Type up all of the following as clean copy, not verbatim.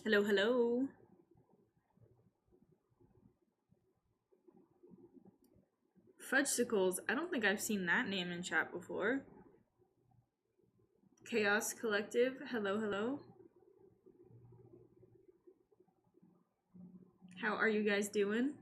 Hello, hello. Fudgesicles. I don't think I've seen that name in chat before. Chaos Collective. Hello, hello. How are you guys doing?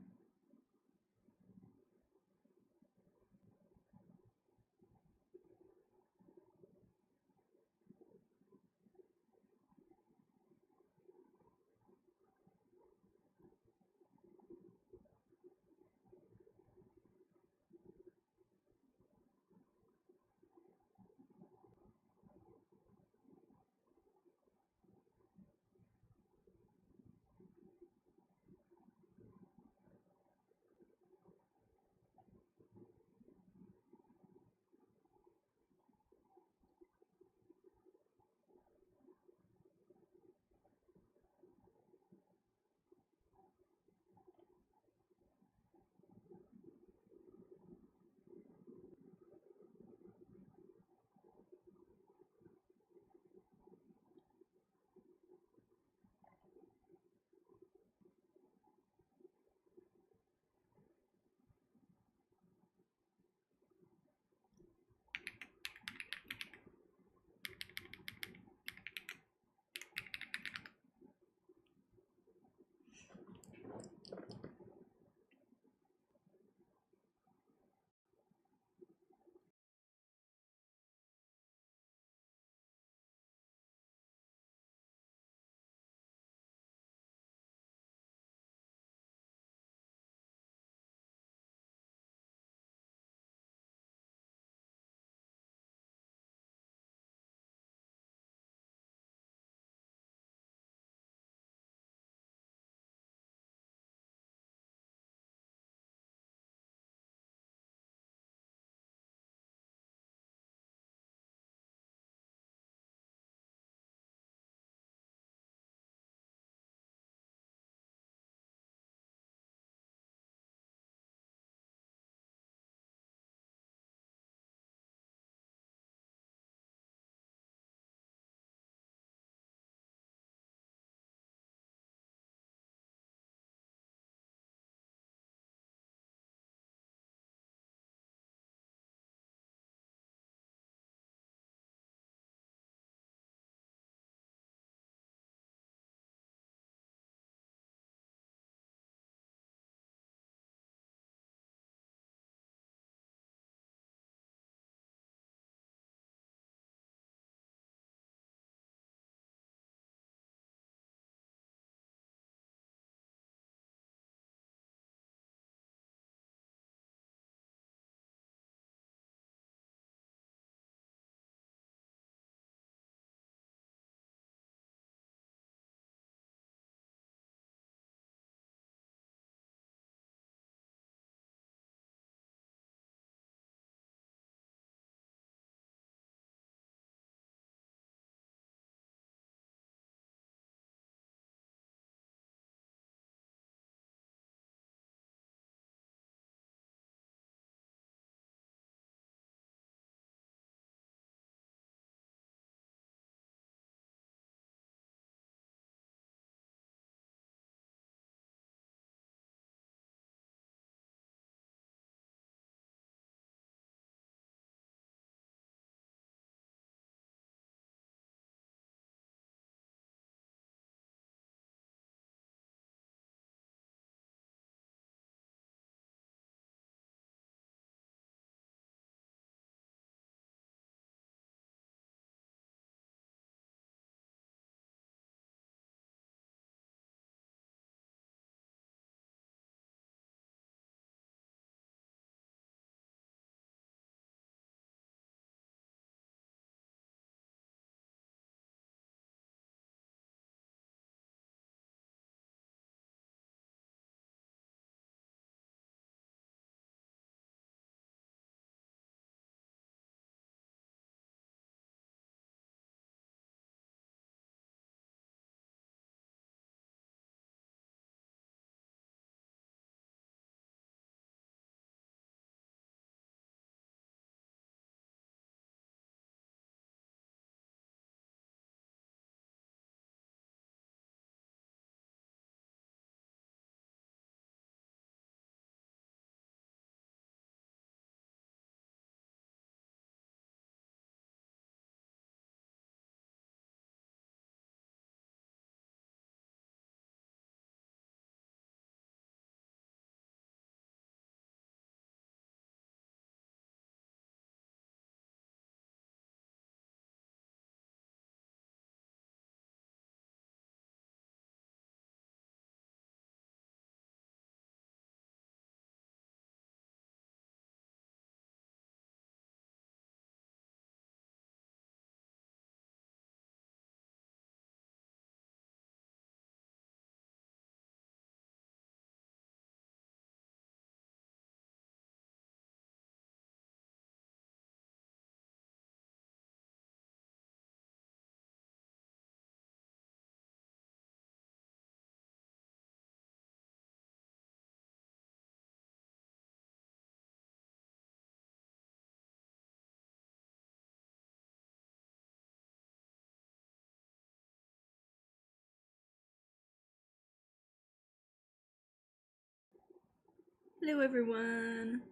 Hello everyone.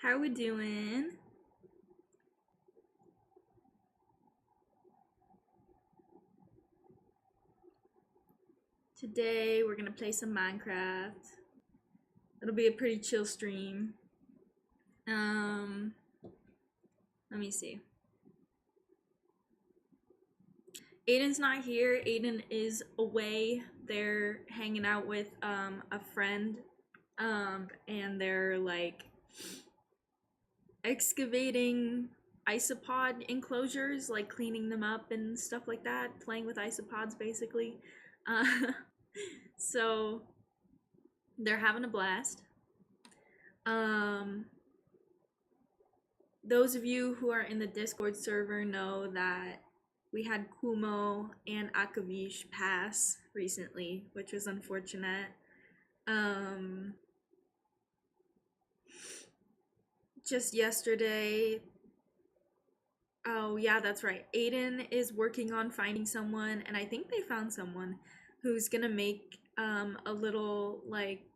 How are we doing? Today we're gonna play some Minecraft. It'll be a pretty chill stream. Let me see. Aiden's not here. Aiden is away. They're hanging out with a friend. And they're like excavating isopod enclosures, like cleaning them up and stuff like that, playing with isopods basically. So they're having a blast. Those of you who are in the Discord server know that we had Kumo and Akavish pass recently, which was unfortunate. Just yesterday, oh yeah, that's right, Aiden is working on finding someone, and I think they found someone who's gonna make a little like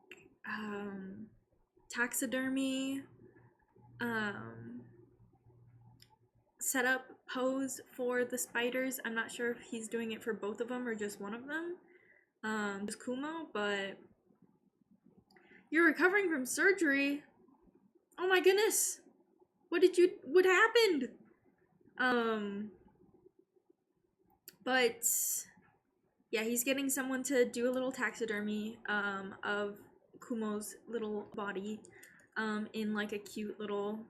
taxidermy setup pose for the spiders. I'm not sure if he's doing it for both of them or just one of them, just Kumo. But you're recovering from surgery. Oh my goodness, what happened? But yeah, he's getting someone to do a little taxidermy of Kumo's little body in like a cute little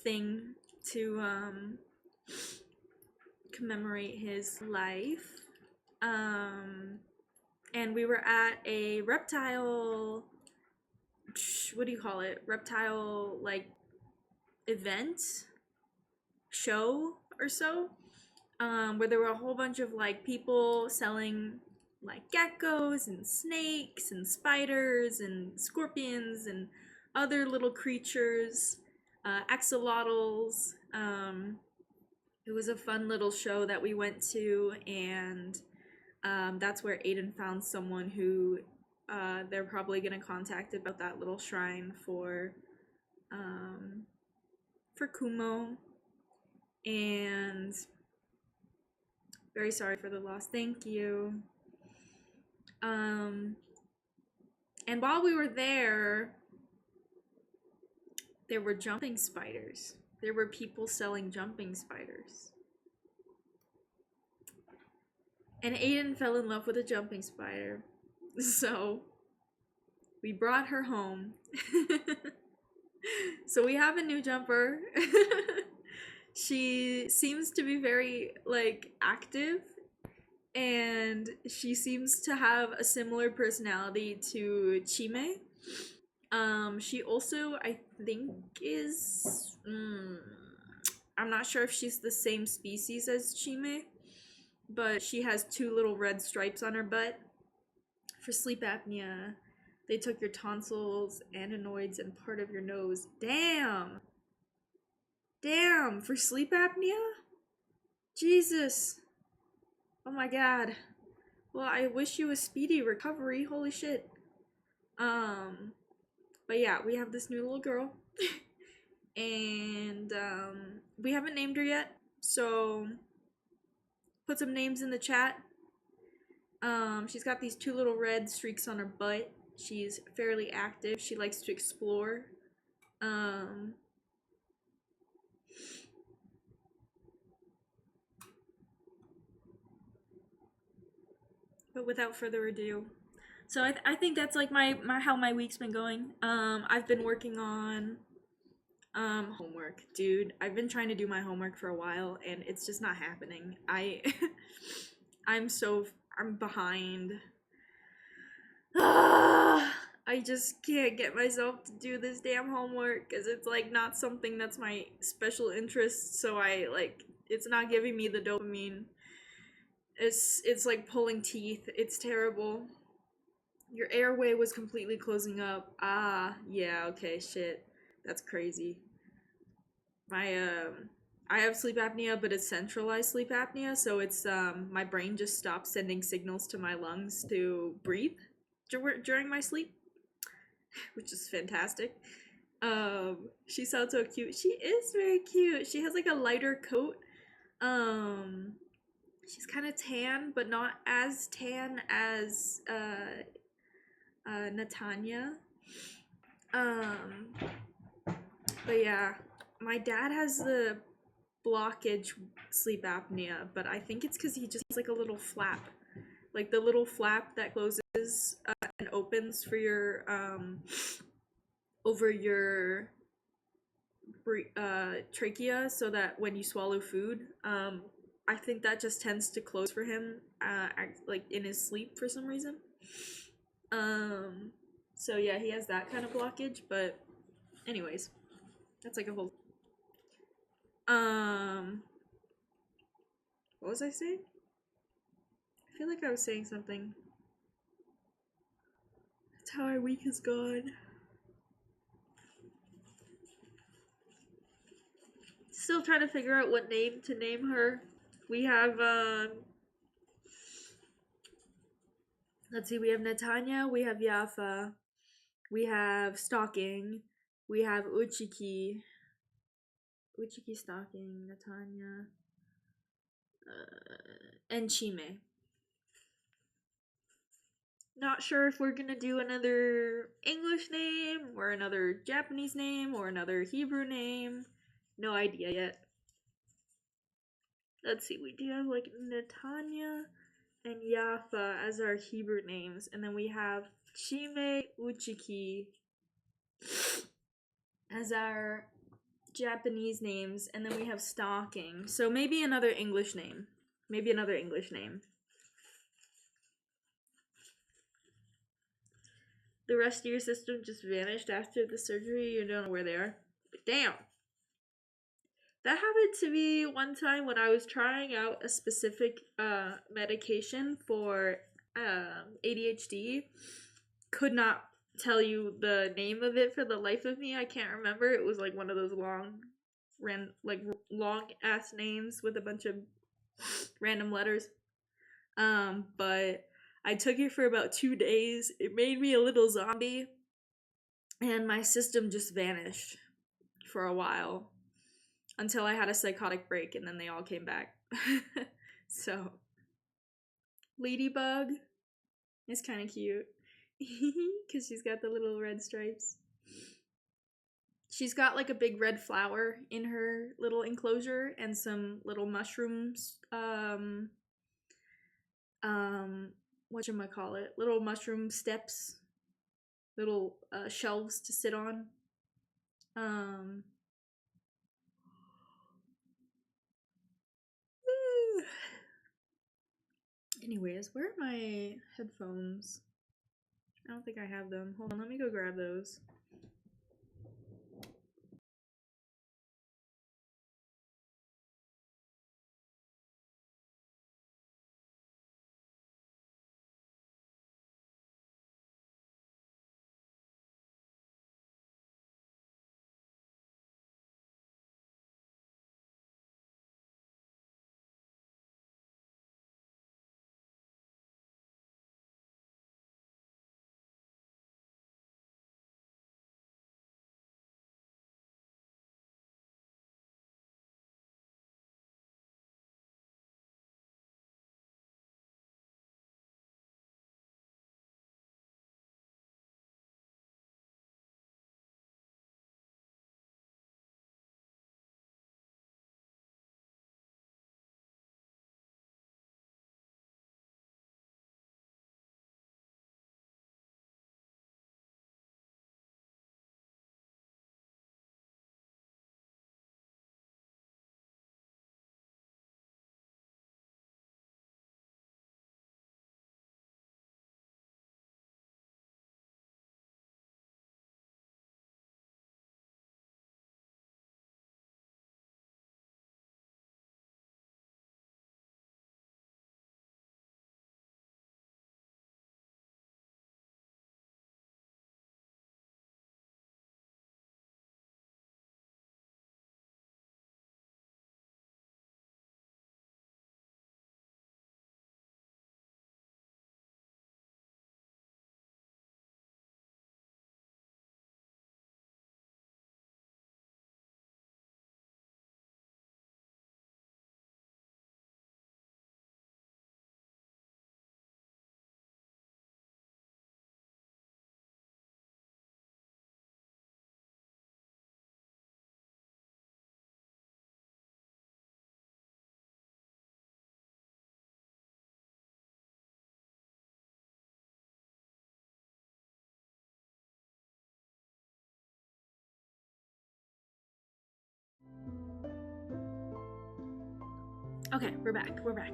thing to commemorate his life. And we were at a reptile, what do you call it? Reptile like event show or so, where there were a whole bunch of like people selling like geckos and snakes and spiders and scorpions and other little creatures, axolotls. It was a fun little show that we went to, and that's where Aiden found someone who they're probably gonna contact about that little shrine for Kumo. And very sorry for the loss. Thank you. And while we were there were jumping spiders. There were people selling jumping spiders. And Aiden fell in love with a jumping spider. So we brought her home. So we have a new jumper. She seems to be very like active, and she seems to have a similar personality to Chime. She also, I think, is I'm not sure if she's the same species as Chime, but she has 2 little red stripes on her butt. For sleep apnea, they took your tonsils, adenoids, and part of your nose. Damn! Damn! For sleep apnea? Jesus! Oh my god. Well, I wish you a speedy recovery. Holy shit. But yeah, we have this new little girl. And we haven't named her yet, so put some names in the chat. She's got these 2 little red streaks on her butt. She's fairly active. She likes to explore. But without further ado, so I think that's like my how my week's been going. I've been working on homework, dude. I've been trying to do my homework for a while, and it's just not happening. I'm behind. I just can't get myself to do this damn homework because it's like not something that's my special interest. So it's not giving me the dopamine. It's like pulling teeth. It's terrible. Your airway was completely closing up. Ah, yeah, okay, shit. That's crazy. I have sleep apnea, but it's centralized sleep apnea, so it's my brain just stops sending signals to my lungs to breathe during my sleep. which is fantastic. She sounds so cute. She is very cute. She has like a lighter coat. Um, she's kind of tan, but not as tan as Natanya. Um, but yeah, my dad has the blockage sleep apnea, but I think it's because he just has like a little flap, like the little flap that closes and opens for your over your trachea, so that when you swallow food, I think that just tends to close for him, like in his sleep for some reason. Um, so yeah, he has that kind of blockage. But anyways, that's like a whole. Um, what was I saying? I feel like I was saying something. That's how our week has gone. Still trying to figure out what name to name her. We have let's see, we have Netanya, we have Yafa, we have Stalking, we have Uchiki, Stalking, Netanya, and Chime. Not sure if we're gonna do another English name, or another Japanese name, or another Hebrew name. No idea yet. Let's see, we do have like Netanya and Yafa as our Hebrew names, and then we have Chime Uchiki as our Japanese names, and then we have Stalking. So maybe another English name. Maybe another English name. The rest of your system just vanished after the surgery. You don't know where they are. Damn. That happened to me one time when I was trying out a specific medication for ADHD. Could not tell you the name of it for the life of me. I can't remember. It was like one of those long ass names with a bunch of random letters. But I took it for about 2 days. It made me a little zombie, and my system just vanished for a while until I had a psychotic break, and then they all came back. So, Ladybug is kind of cute because she's got the little red stripes. She's got like a big red flower in her little enclosure and some little mushrooms. Whatchamacallit? Little mushroom steps, little shelves to sit on. Um, Anyways, where are my headphones? I don't think I have them. Hold on, let me go grab those. Okay, we're back. We're back.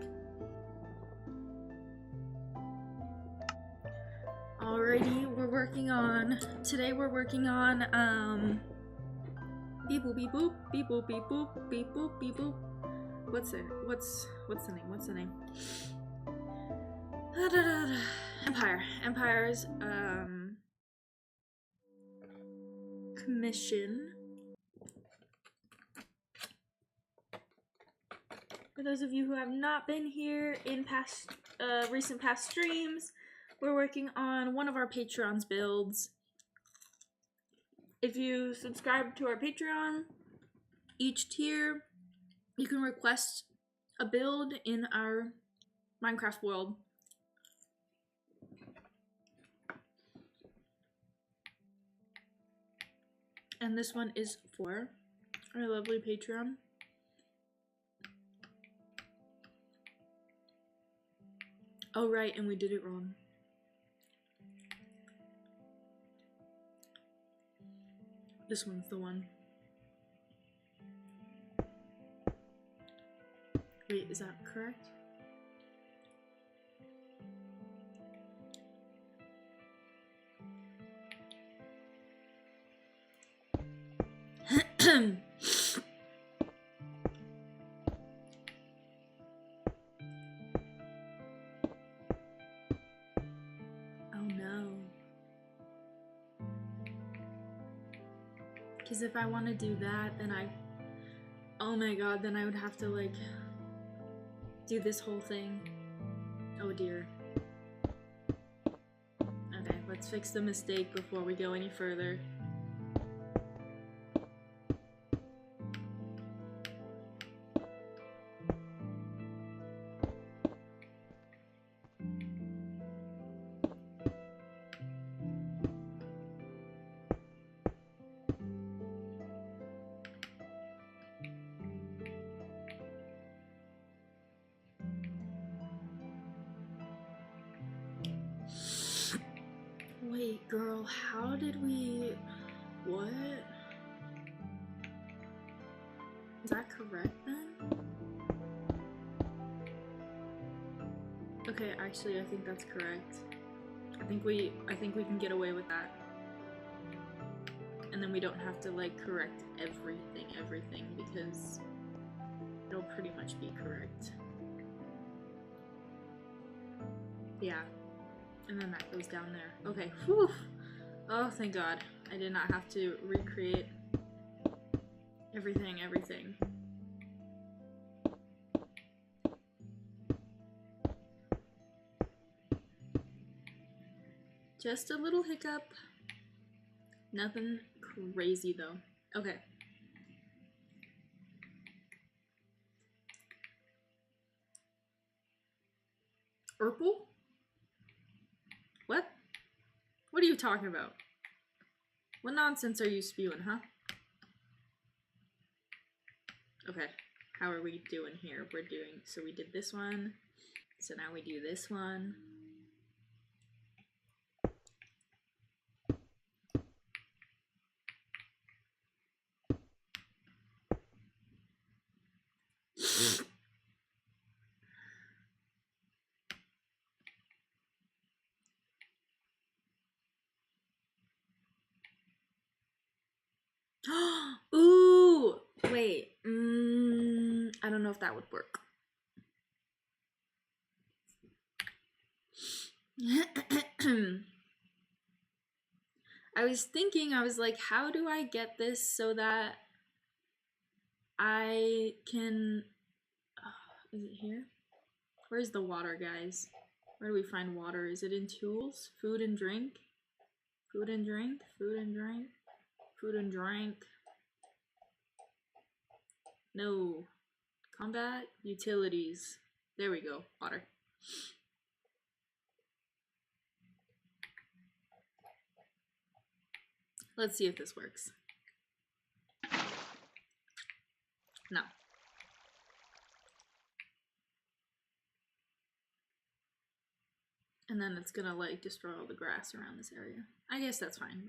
Alrighty, today we're working on, beep boop beep boop, beep boop beep boop, beep boop beep boop. What's the name? Empire's, commission. For those of you who have not been here in recent past streams, we're working on one of our Patreon's builds. If you subscribe to our Patreon, each tier, you can request a build in our Minecraft world. And this one is for our lovely Patreon. Oh right, and we did it wrong. This one's the one. Wait, is that correct? Oh no. Because if I want to do that, then oh my god, then I would have to like do this whole thing. Oh dear. Okay, let's fix the mistake before we go any further. Wait, girl, how did we... What? Is that correct then? Okay, actually, I think that's correct. I think we can get away with that. And then we don't have to like correct everything because it'll pretty much be correct. Yeah. And then that goes down there. Okay, whew. Oh, thank God. I did not have to recreate everything. Just a little hiccup. Nothing crazy though. Okay. Urple? What? What are you talking about? What nonsense are you spewing, huh? Okay, how are we doing here? So we did this one. So now we do this one. Ooh! Wait. I don't know if that would work. I was thinking, I was like, how do I get this so that I can... is it here? Where's the water, guys? Where do we find water? Is it in tools? Food and drink? Food and drink? Food and drink? Food and drink? No. Combat? Utilities. There we go. Water. Let's see if this works. No. And then it's gonna like destroy all the grass around this area. I guess that's fine.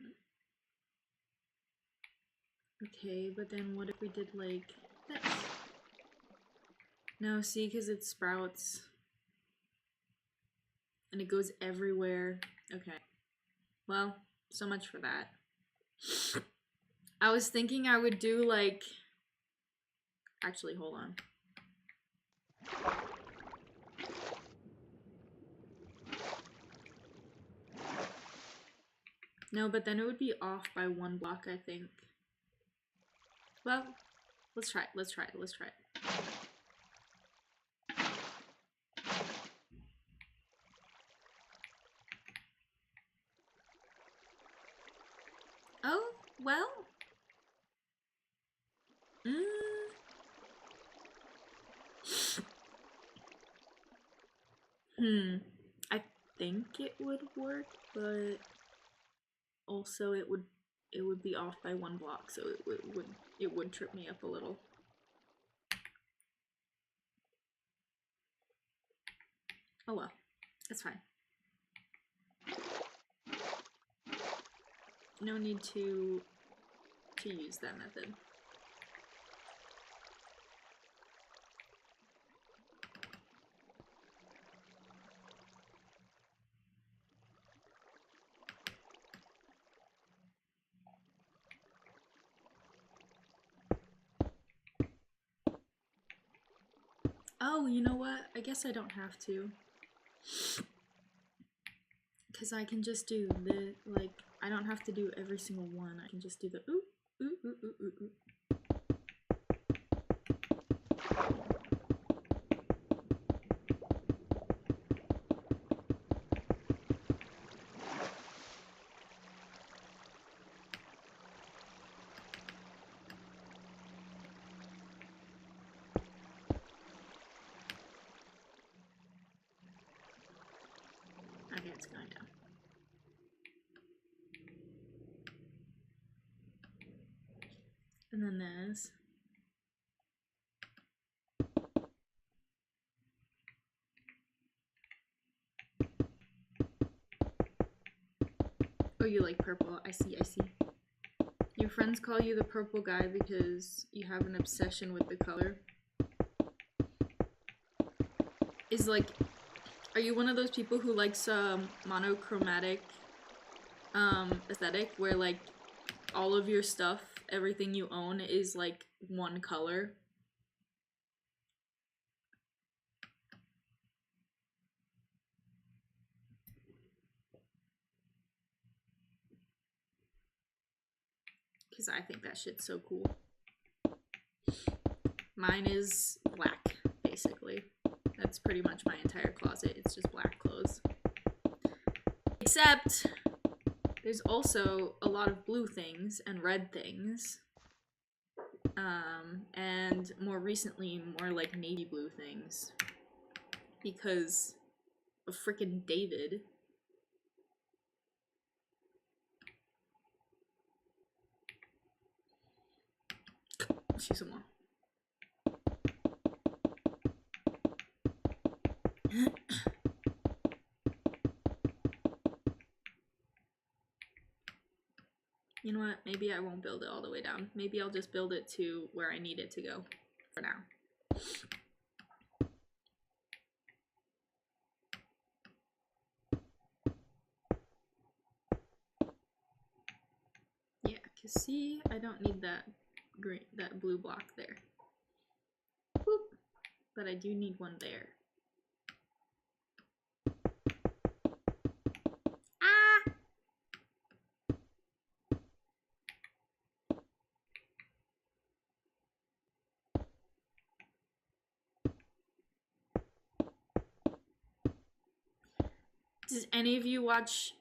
Okay, but then what if we did like this? No, see, because it sprouts. And it goes everywhere. Okay. Well, so much for that. I was thinking I would do like... Actually, hold on. No, but then it would be off by 1 block, I think. Well, let's try it. Let's try it. Let's try it. Oh, well. I think it would work, but also it would be off by 1 block, so it would trip me up a little. Oh well, that's fine. No need to use that method. Oh, you know what? I guess I don't have to. Because I can just do the, like, I don't have to do every single one. I can just do the ooh, ooh, ooh, ooh, ooh, ooh. Okay, it's going down. And then this. Oh, you like purple. I see, I see. Your friends call you the purple guy because you have an obsession with the color. Is like, are you one of those people who likes monochromatic aesthetic where like all of your stuff, everything you own is like one color? Because I think that shit's so cool. Mine is black, basically. That's pretty much my entire closet. It's just black clothes. Except, there's also a lot of blue things and red things. And more recently, more like navy blue things. Because of frickin' David. Excusez-moi. You know what? Maybe I won't build it all the way down. Maybe I'll just build it to where I need it to go for now. Yeah, cause see, I don't need that green, that blue block there. Boop. But I do need one there. Ah! Does any of you watch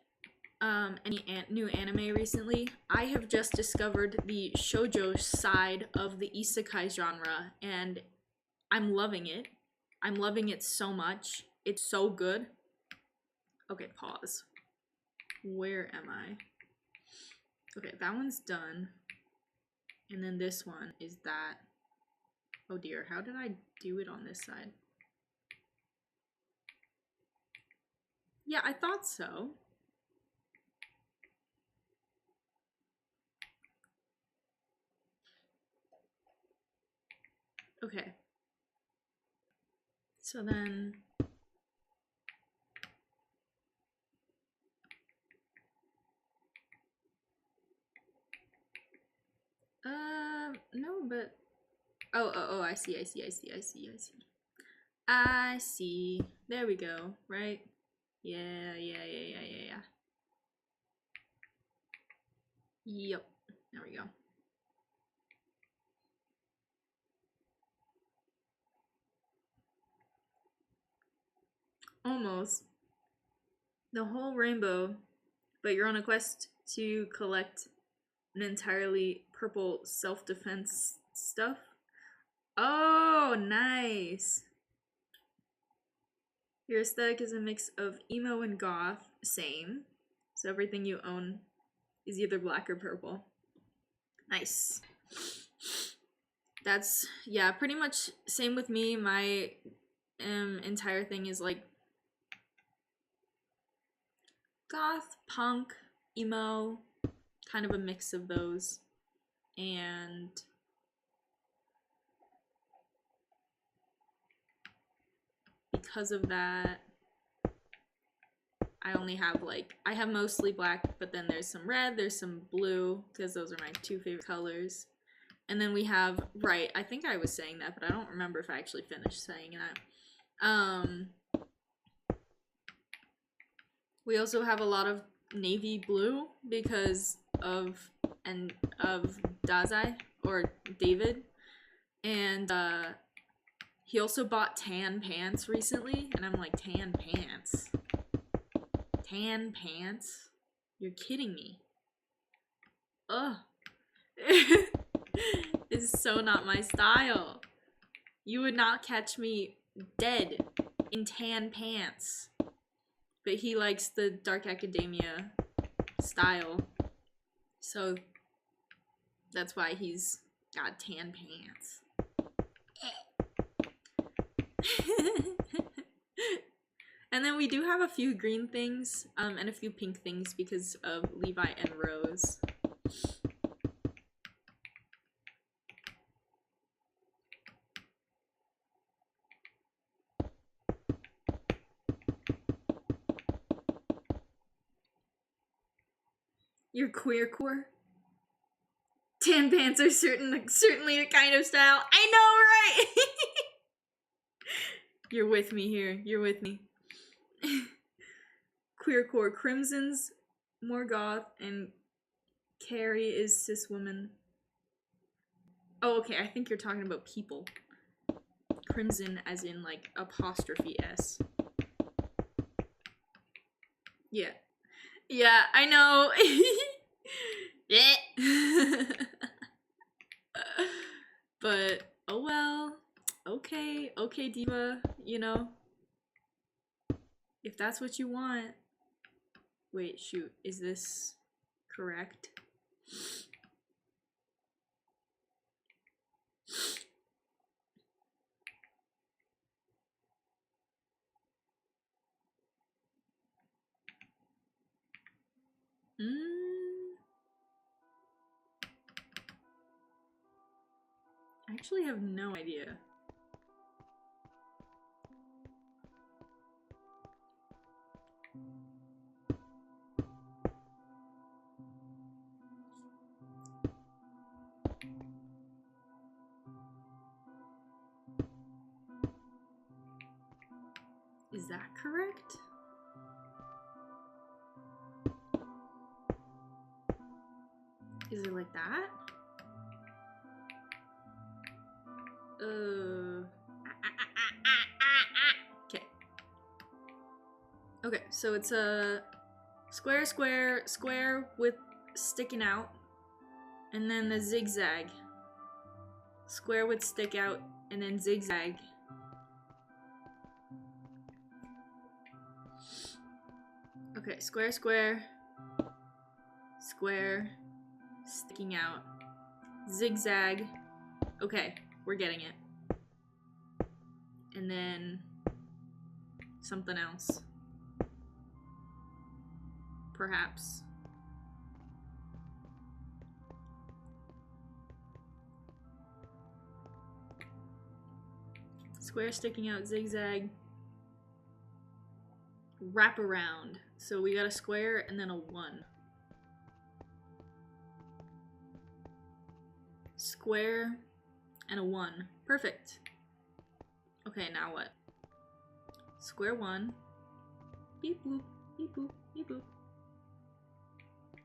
any new anime recently? I have just discovered the shoujo side of the isekai genre, and I'm loving it. I'm loving it so much. It's so good. Okay, pause. Where am I? Okay, that one's done. And then this one is that. Oh dear, how did I do it on this side? Yeah, I thought so. Okay. So then no, but oh, I see. I see. There we go, right? Yeah. Yep. There we go. Almost. The whole rainbow, but you're on a quest to collect an entirely purple self-defense stuff. Oh, nice. Your aesthetic is a mix of emo and goth. Same. So everything you own is either black or purple. Nice. That's, yeah, pretty much same with me. My entire thing is like goth, punk, emo, kind of a mix of those. And because of that, I only have like, I have mostly black, but then there's some red, there's some blue, because those are my two favorite colors. And then we have, right, I think I was saying that, but I don't remember if I actually finished saying that. We also have a lot of navy blue because of Dazai, or David. And he also bought tan pants recently, and I'm like, tan pants? Tan pants? You're kidding me. Ugh. This is so not my style. You would not catch me dead in tan pants. But he likes the dark academia style. So that's why he's got tan pants. And then we do have a few green things, and a few pink things because of Levi and Rose. You're queercore? Tan pants are certainly a kind of style. I know, right? You're with me here. You're with me. Queercore. Crimson's more goth, and Carrie is cis woman. Oh, okay. I think you're talking about people. Crimson as in like apostrophe S. Yeah. Yeah, I know. Yeah. But oh well. Okay, Diva, you know. If that's what you want. Wait, shoot. Is this correct? I actually have no idea. Is that correct? Is it like that? Okay. Okay, so it's a square with sticking out, and then the zigzag. Square with stick out, and then zigzag. Okay, square, sticking out, zigzag. Okay, we're getting it. And then something else. Perhaps. Square sticking out, zigzag. Wrap around. So we got a square and then a 1. Square and a 1. Perfect. Okay, now what? Square 1. Beep boop, beep boop, beep boop.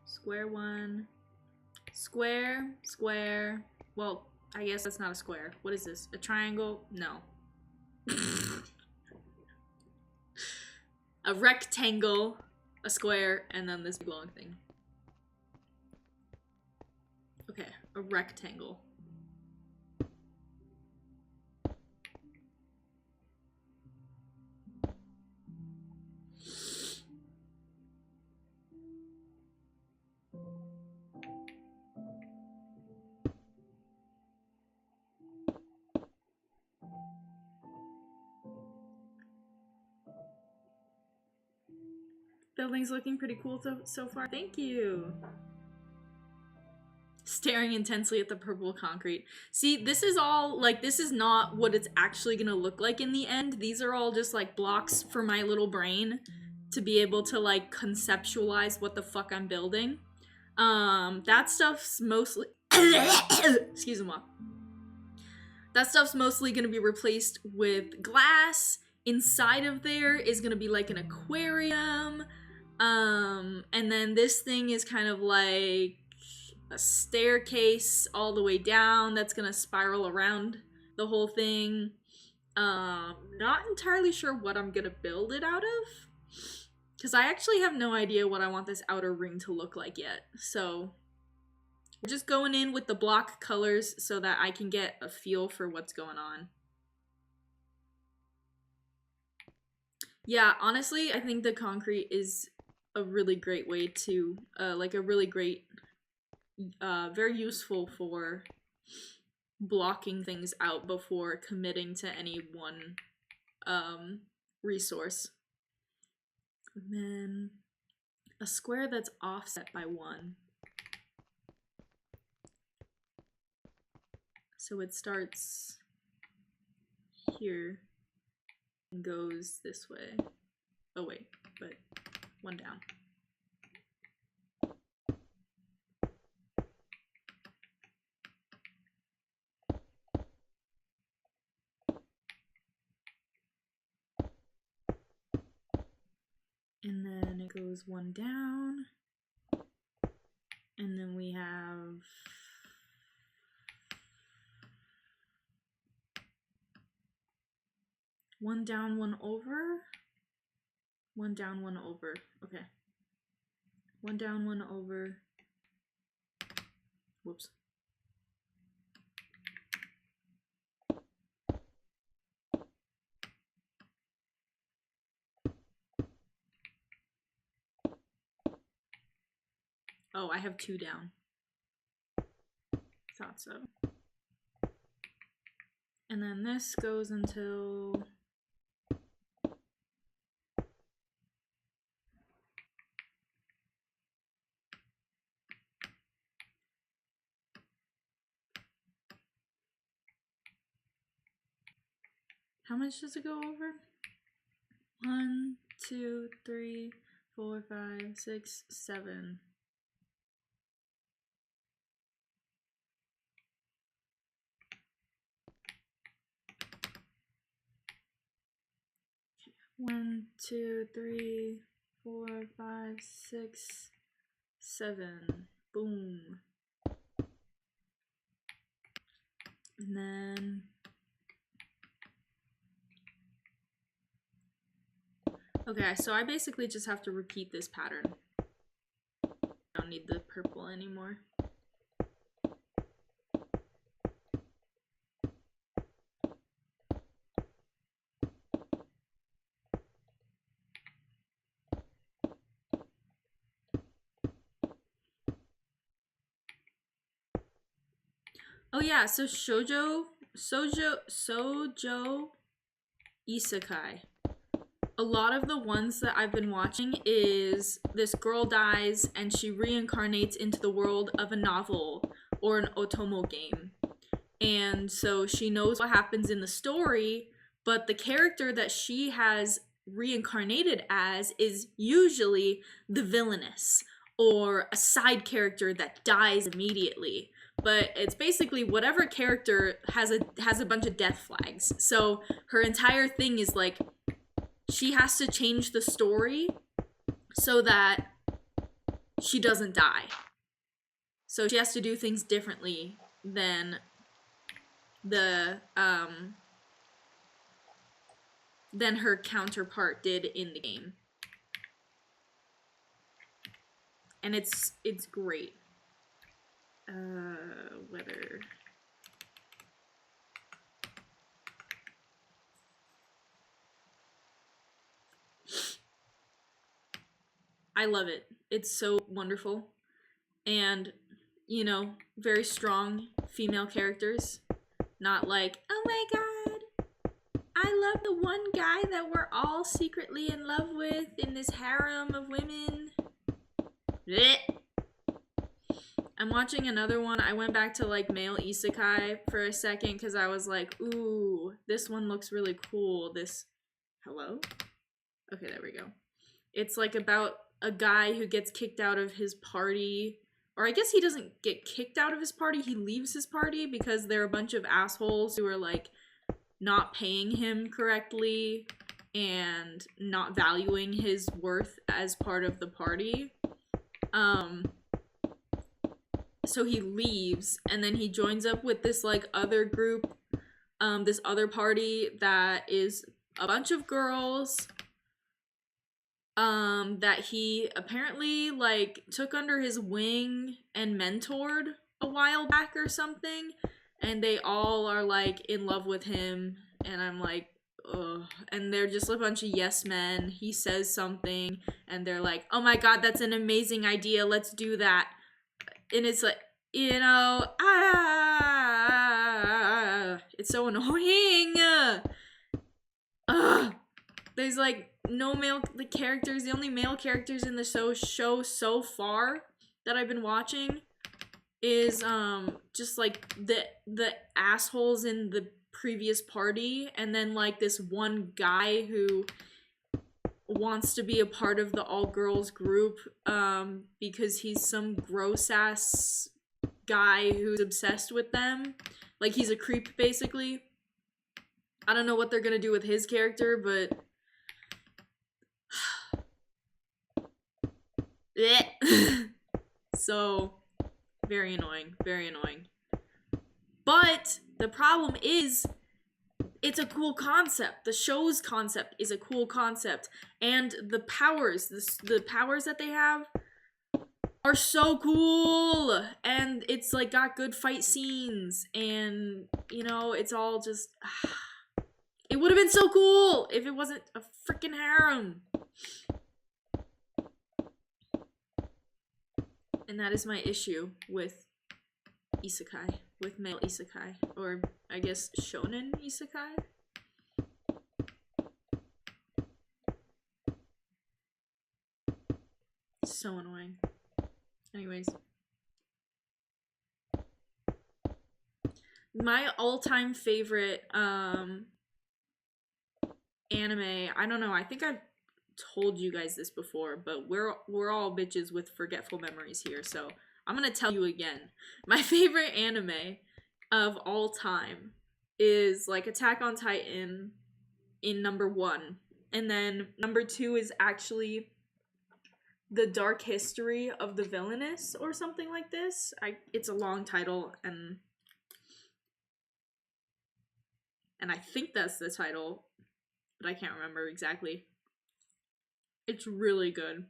Square 1. Square, square. Well, I guess that's not a square. What is this? A triangle? No. A rectangle, a square, and then this long thing. Okay, a rectangle. Building's looking pretty cool so far. Thank you. Staring intensely at the purple concrete. See, this is all, like, this is not what it's actually gonna look like in the end. These are all just, like, blocks for my little brain to be able to, like, conceptualize what the fuck I'm building. That stuff's mostly... Excuse me. That stuff's mostly gonna be replaced with glass. Inside of there is gonna be, like, an aquarium. And then this thing is kind of like a staircase all the way down that's gonna spiral around the whole thing. Not entirely sure what I'm gonna build it out of, because I actually have no idea what I want this outer ring to look like yet. So we're just going in with the block colors so that I can get a feel for what's going on. Yeah, honestly, I think the concrete is a really great way to, like a really great, very useful for blocking things out before committing to any one resource. And then a square that's offset by 1. So it starts here and goes this way. Oh wait, but 1 down. And then it goes 1 down. And then we have one down, 1 over. 1 down, 1 over. Okay. 1 down, 1 over. Whoops. Oh, I have 2 down. Thought so. And then this goes until... How much does it go over? 1, 2, 3, 4, 5, 6, 7. One, 2, 3, 4, 5, 6, 7. Boom. And then okay, so I basically just have to repeat this pattern. I don't need the purple anymore. Oh yeah, so Sojo Isekai. A lot of the ones that I've been watching is this girl dies and she reincarnates into the world of a novel or an otomo game. And so she knows what happens in the story, but the character that she has reincarnated as is usually the villainess or a side character that dies immediately. But it's basically whatever character has a bunch of death flags. So her entire thing is like she has to change the story so that she doesn't die. So she has to do things differently than than her counterpart did in the game. And it's great. Weather. I love it. It's so wonderful. And, you know, very strong female characters. Not like, oh my god, I love the one guy that we're all secretly in love with in this harem of women. Blech. I'm watching another one. I went back to like male isekai for a second because I was like, ooh, this one looks really cool. This, hello? Okay, there we go. It's like about a guy who gets kicked out of his party. Or I guess he doesn't get kicked out of his party, he leaves his party because there are a bunch of assholes who are like not paying him correctly and not valuing his worth as part of the party. So he leaves and then he joins up with this like other group, this other party that is a bunch of girls that he apparently like took under his wing and mentored a while back or something, and they all are like in love with him, and I'm like, ugh. And they're just a bunch of yes men. He says something and they're like, oh my god, that's an amazing idea, let's do that. And it's like, you know, it's so annoying. There's like no male characters. The only male characters in the show so far that I've been watching is just like the assholes in the previous party, and then like this one guy who wants to be a part of the all-girls group because he's some gross-ass guy who's obsessed with them. Like, he's a creep, basically. I don't know what they're gonna do with his character, but... So, very annoying, very annoying. But the problem is, it's a cool concept. The show's concept is a cool concept, and the powers, the powers that they have are so cool, and it's like got good fight scenes, and you know, it's all just it would have been so cool if it wasn't a freaking harem. And that is my issue with isekai, with male isekai, or I guess shonen isekai. So annoying. Anyways. My all-time favorite anime, I don't know, I think I've told you guys this before, but we're all bitches with forgetful memories here, so I'm gonna tell you again. My favorite anime of all time is like Attack on Titan in number 1, and then number 2 is actually The Dark History of the Villainess or something like this. It's a long title, and I think that's the title, but I can't remember exactly. It's really good.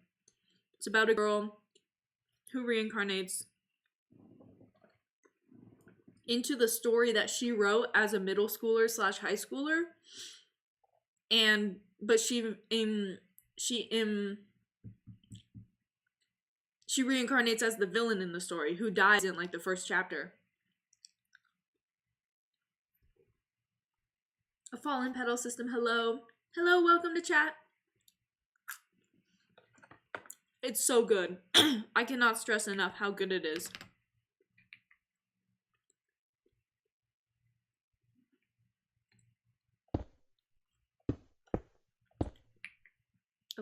It's about a girl who reincarnates into the story that she wrote as a middle schooler / high schooler, but she reincarnates as the villain in the story, who dies in like the first chapter. A Fallen Petal System, hello. Hello, welcome to chat. It's so good. I cannot stress enough how good it is.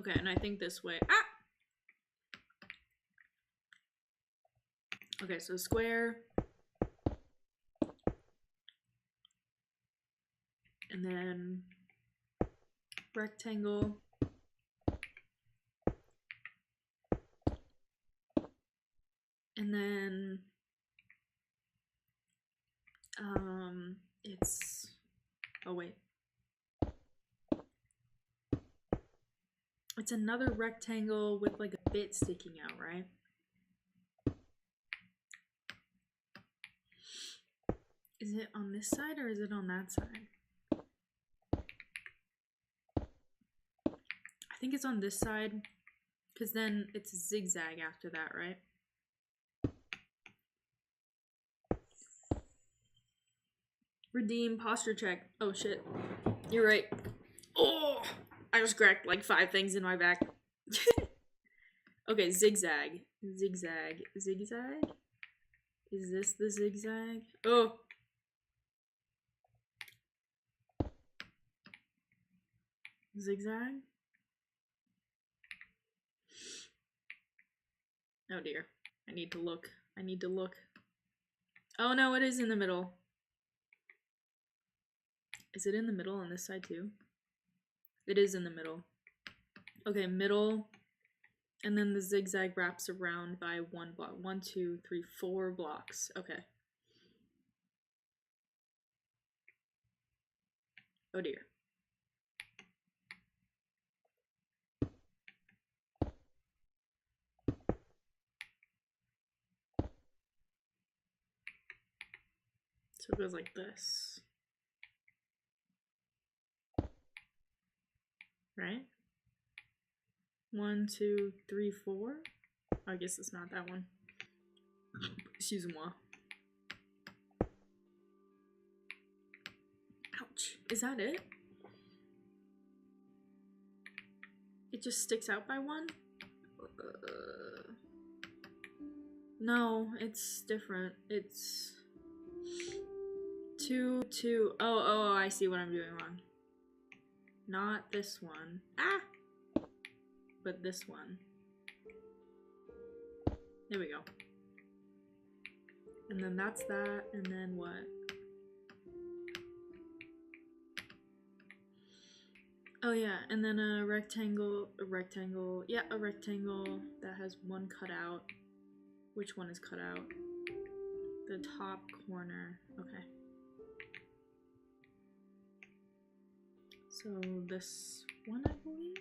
Okay, and I think this way. Ah! Okay, so square. And then rectangle. And then it's, oh wait. It's another rectangle with like a bit sticking out, right? Is it on this side or is it on that side? I think it's on this side, because then it's a zigzag after that, right? Redeem posture check. Oh shit. You're right. Oh! I just cracked like 5 things in my back. Okay, zigzag. Zigzag. Zigzag? Is this the zigzag? Oh! Zigzag? Oh dear. I need to look. I need to look. Oh no, it is in the middle. Is it in the middle on this side too? It is in the middle. Okay, middle. And then the zigzag wraps around by 1 block. 1, 2, 3, 4 blocks. Okay. Oh dear. So it goes like this. Right? 1, 2, 3, 4. I guess it's not that one. Excuse-moi. Ouch. Is that it? It just sticks out by 1? No, it's different. It's 2, 2. Oh, I see what I'm doing wrong. Not this one. Ah! But this one. There we go. And then that's that, and then what? Oh yeah, and then a rectangle, yeah, a rectangle that has 1 cut out. Which one is cut out? The top corner, okay. So this one, I believe?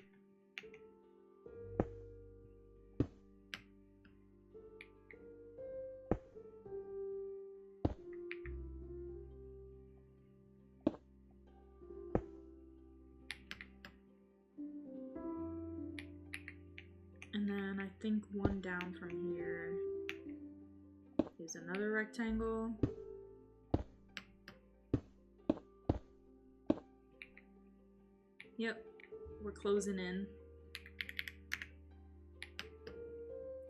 And then I think 1 down from here is another rectangle. Yep, we're closing in.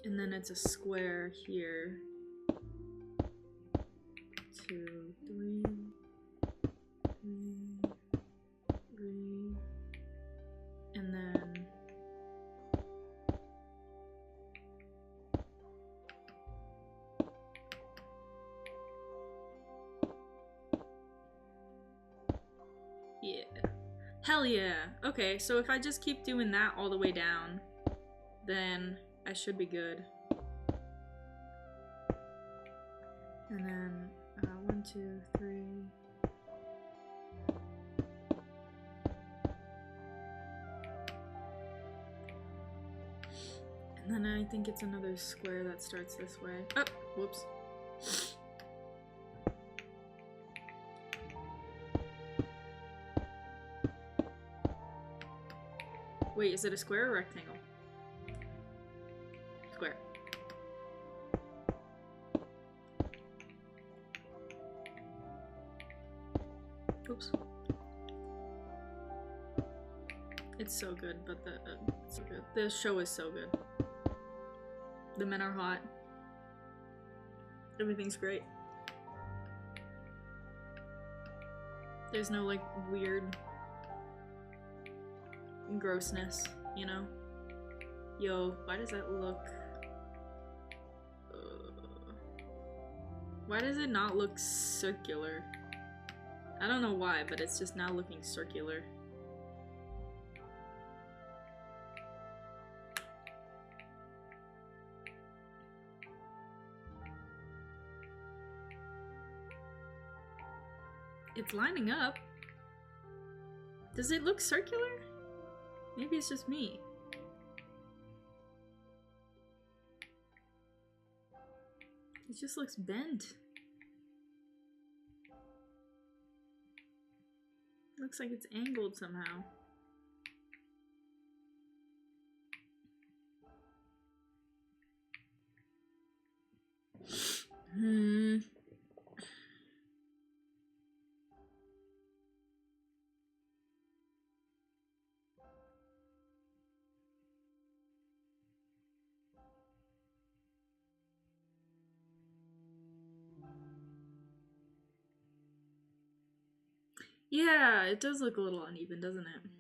And then it's a square here. 2, 3, 3, and then yeah. Hell yeah. Okay, so if I just keep doing that all the way down, then I should be good. And then 1, 2, 3. And then I think it's another square that starts this way. Oh, whoops. Wait, is it a square or rectangle? Square. Oops. It's so good, but it's so good. The show is so good. The men are hot. Everything's great. There's no like weird grossness, you know? Yo, why does that look... Uh, why does it not look circular? I don't know why, but it's just now looking circular. It's lining up. Does it look circular? Maybe it's just me. It just looks bent. Looks like it's angled somehow. Yeah, it does look a little uneven, doesn't it?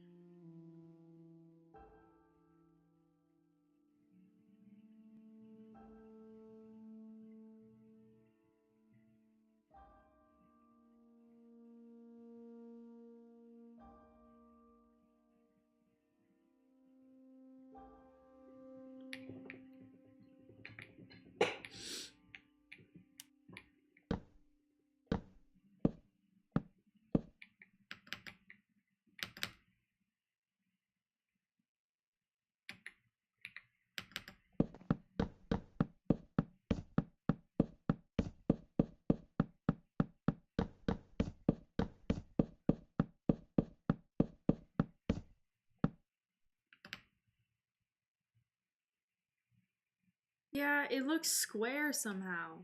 Yeah, it looks square somehow.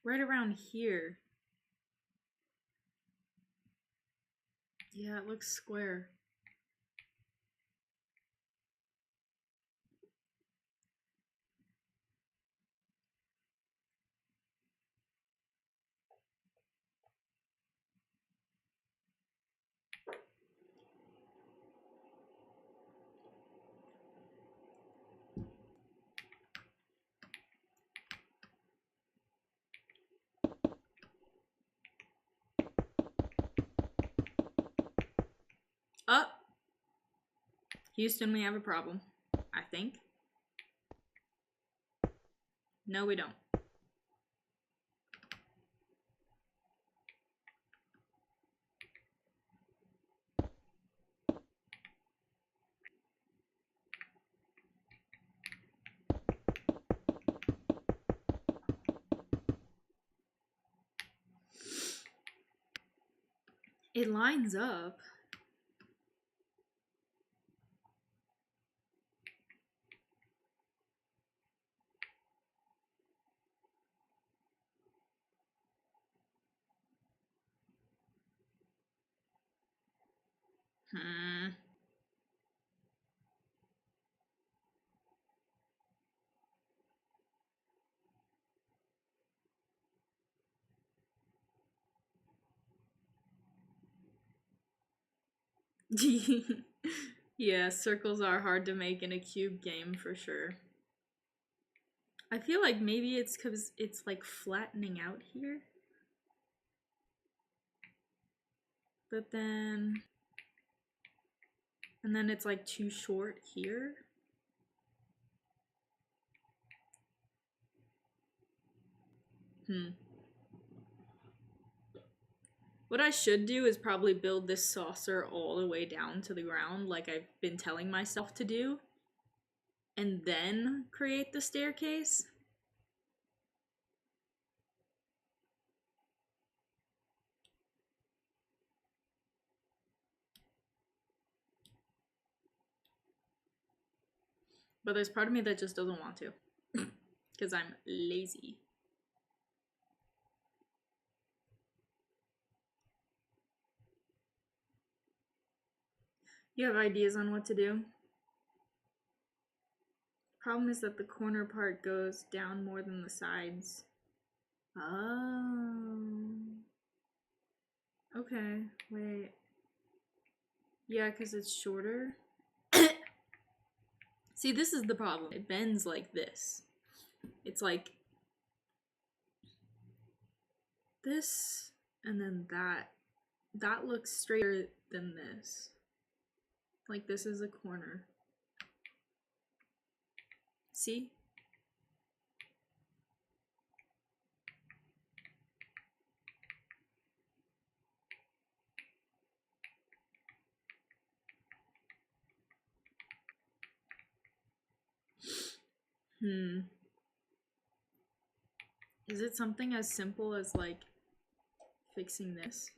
Right around here. Yeah, it looks square. Oh! Houston, we have a problem. I think. No, we don't. It lines up. Hmm. Yeah, circles are hard to make in a cube game for sure. I feel like maybe it's because it's like flattening out here. But then... And then it's like too short here. What I should do is probably build this saucer all the way down to the ground like I've been telling myself to do. And then create the staircase. But there's part of me that just doesn't want to. Because I'm lazy. You have ideas on what to do? Problem is that the corner part goes down more than the sides. Oh. Okay, wait. Yeah, because it's shorter. See, this is the problem. It bends like this. It's like this, and then that. That looks straighter than this. Like this is a corner. See? Is it something as simple as like fixing this?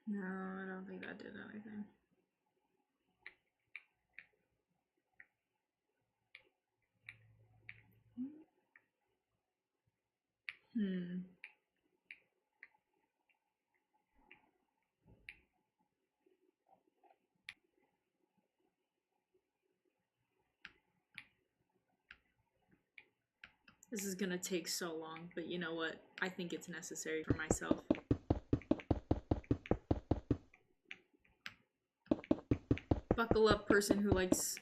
No, I don't think that did anything. This is gonna take so long, but you know what? I think it's necessary for myself. Buckle up, person who likes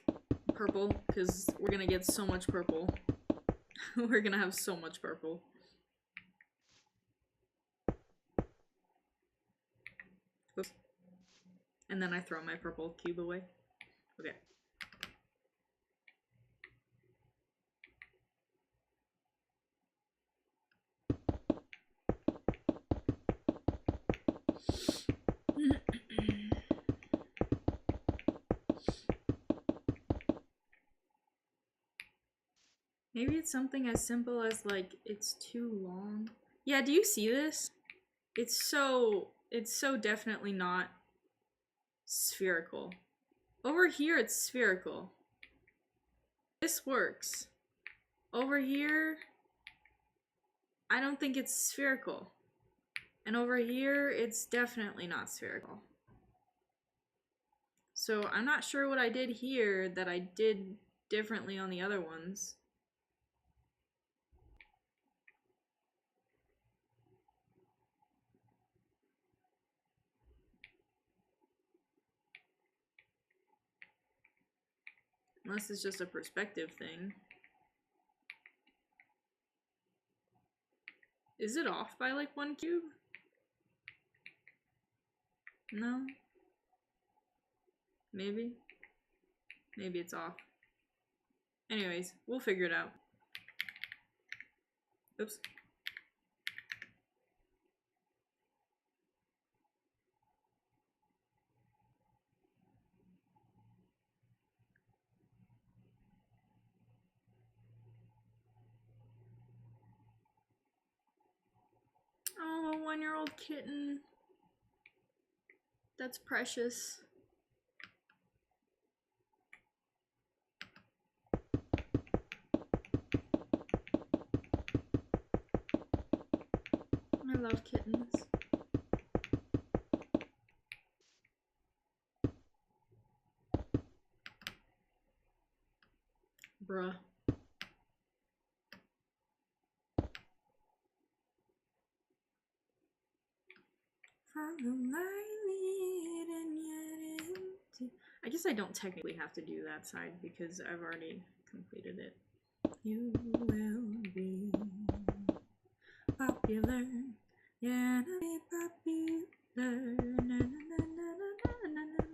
purple, because we're gonna get so much purple. We're gonna have so much purple. Oops. And then I throw my purple cube away. Okay. Maybe it's something as simple as like it's too long. Yeah, do you see this? It's so definitely not spherical. Over here it's spherical. This works. Over here I don't think it's spherical. And over here it's definitely not spherical. So I'm not sure what I did here that I did differently on the other ones. Unless it's just a perspective thing. Is it off by like 1 cube? No? Maybe? Maybe it's off. Anyways, we'll figure it out. Oops. Oh, a 1-year-old kitten. That's precious. I love kittens. Bruh. Follow my lead and yet empty. I guess I don't technically have to do that side because I've already completed it. You will be popular. Yeah, be popular. Na, na, na, na, na, na, na,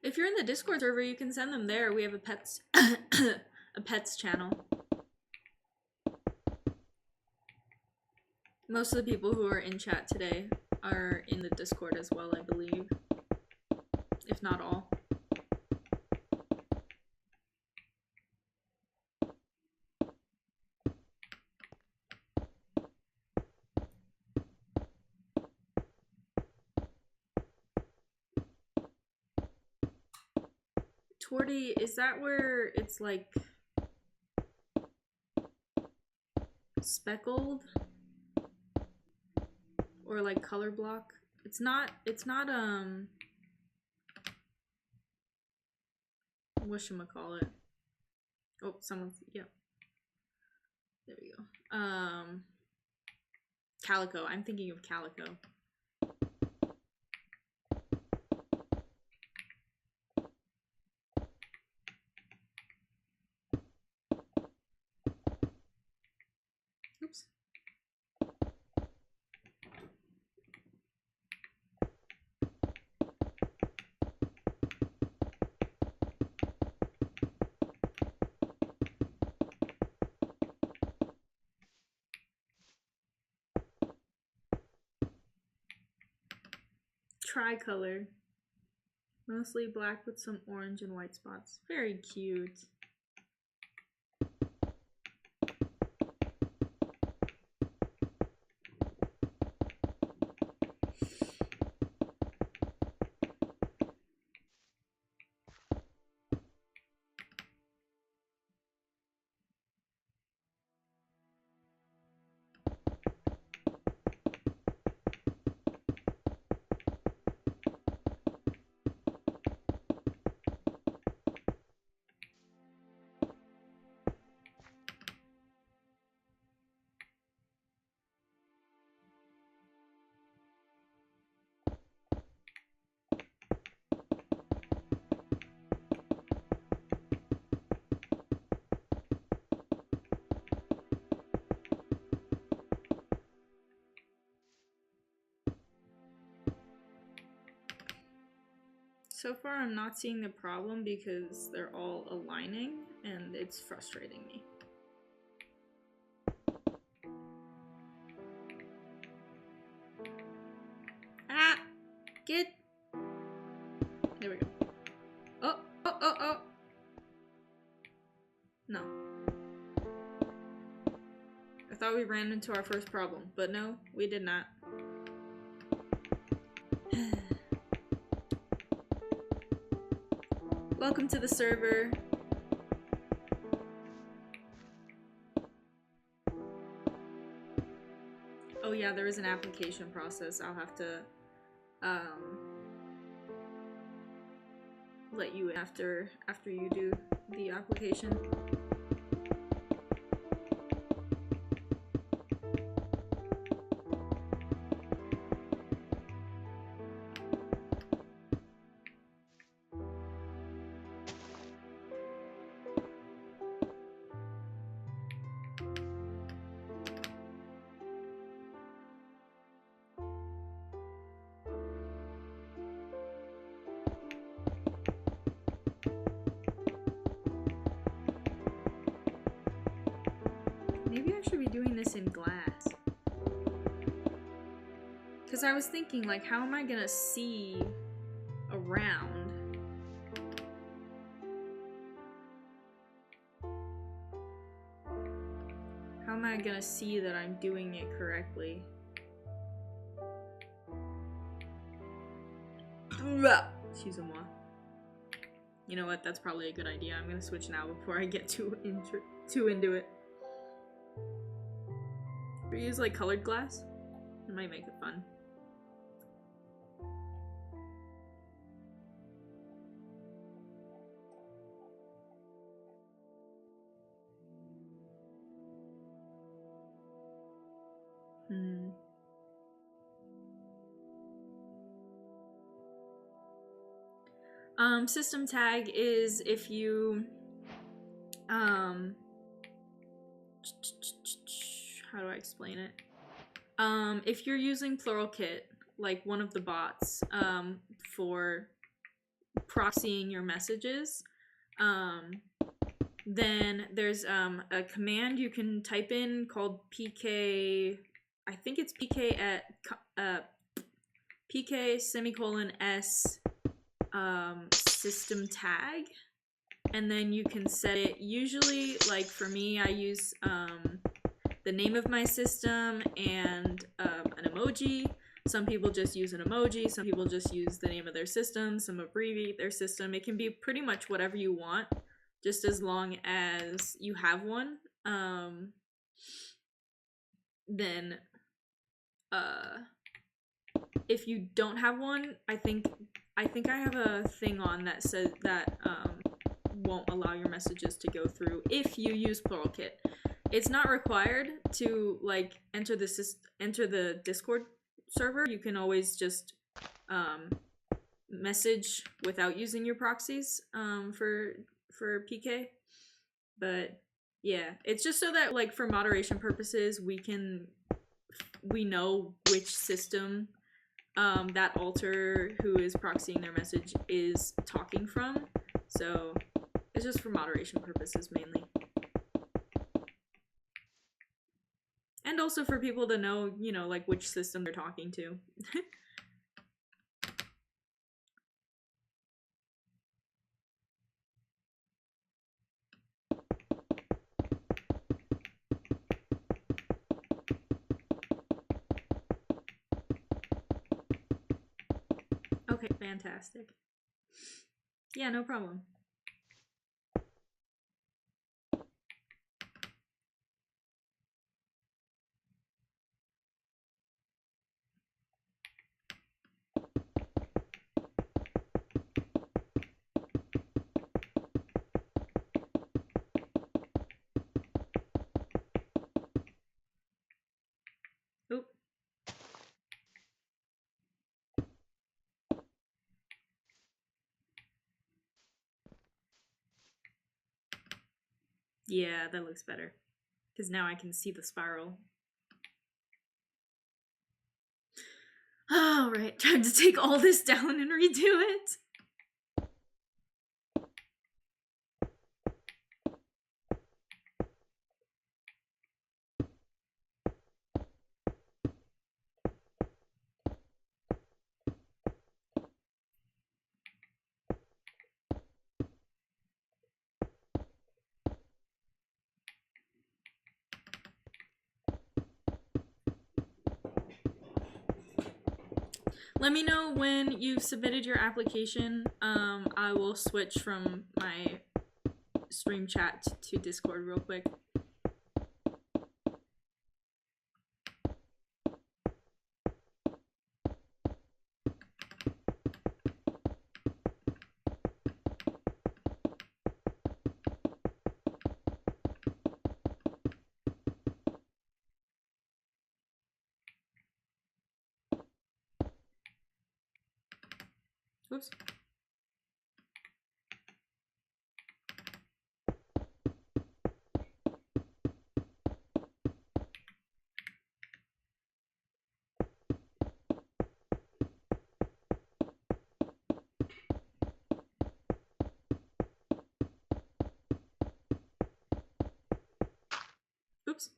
If you're in the Discord server, you can send them there. We have a pets a pets channel. Most of the people who are in chat today are in the Discord as well, I believe. If not all. Torty, is that where it's like speckled? Or like color block? It's not whatchamacallit. Oh, someone's, yep. There we go. Calico. I'm thinking of Calico. Oops. Tricolor. Mostly black with some orange and white spots. Very cute. So far, I'm not seeing the problem because they're all aligning and it's frustrating me. Ah! Get! There we go. Oh! Oh! Oh! Oh! No. I thought we ran into our first problem, but no, we did not. Welcome to the server. Oh yeah, there is an application process. I'll have to let you in after you do the application. Maybe I should be doing this in glass. Because I was thinking, like, how am I gonna see around? How am I gonna see that I'm doing it correctly? Excuse-moi. You know what? That's probably a good idea. I'm gonna switch now before I get too into it. We use like colored glass. It might make it fun. System tag is if you how do I explain it? If you're using Pluralkit, like one of the bots, for proxying your messages, um, then there's a command you can type in called PK. I think it's PK at PK semicolon S system tag, and then you can set it. Usually, like for me, I use the name of my system and an emoji. Some people just use an emoji. Some people just use the name of their system. Some abbreviate their system. It can be pretty much whatever you want, just as long as you have one. Then, if you don't have one, I think I have a thing on that says that won't allow your messages to go through if you use Pluralkit. It's not required to like enter the Discord server. You can always just message without using your proxies for PK. But yeah, it's just so that like for moderation purposes we know which system that alter who is proxying their message is talking from. So it's just for moderation purposes mainly. And also for people to know, you know, like which system they're talking to. Okay, fantastic. Yeah, no problem. Oop. Yeah, that looks better. Because now I can see the spiral. Alright, time to take all this down and redo it. Let me know when you've submitted your application. I will switch from my stream chat to Discord real quick. Oops. Oops.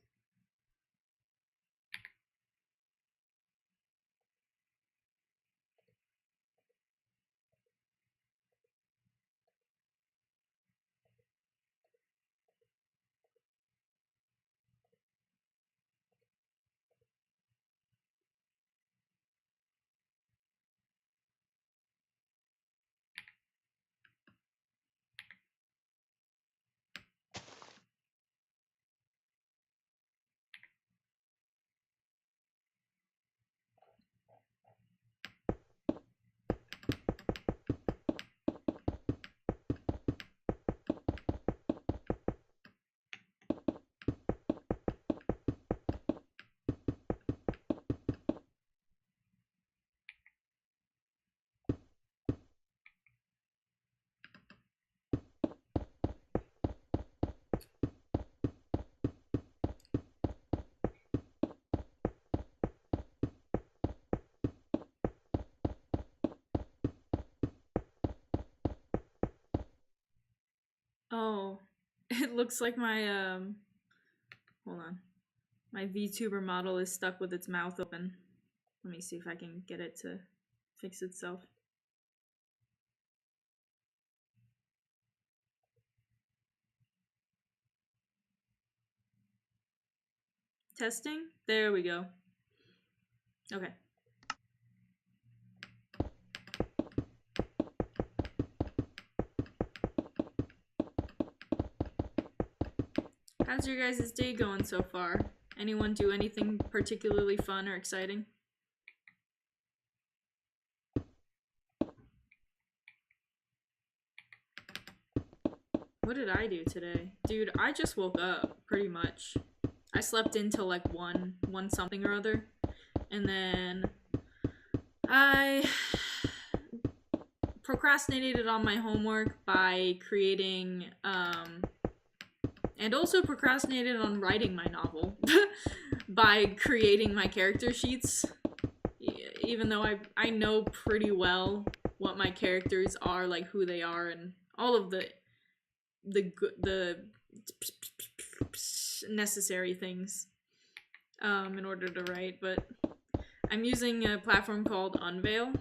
It looks like my hold on. My VTuber model is stuck with its mouth open. Let me see if I can get it to fix itself. Testing? There we go. Okay. How's your guys' day going so far? Anyone do anything particularly fun or exciting? What did I do today? Dude, I just woke up, pretty much. I slept until like 1 something or other. And then I procrastinated on my homework by creating, and also procrastinated on writing my novel by creating my character sheets. Even though I know pretty well what my characters are, like who they are, and all of the necessary things in order to write, but I'm using a platform called Unveil.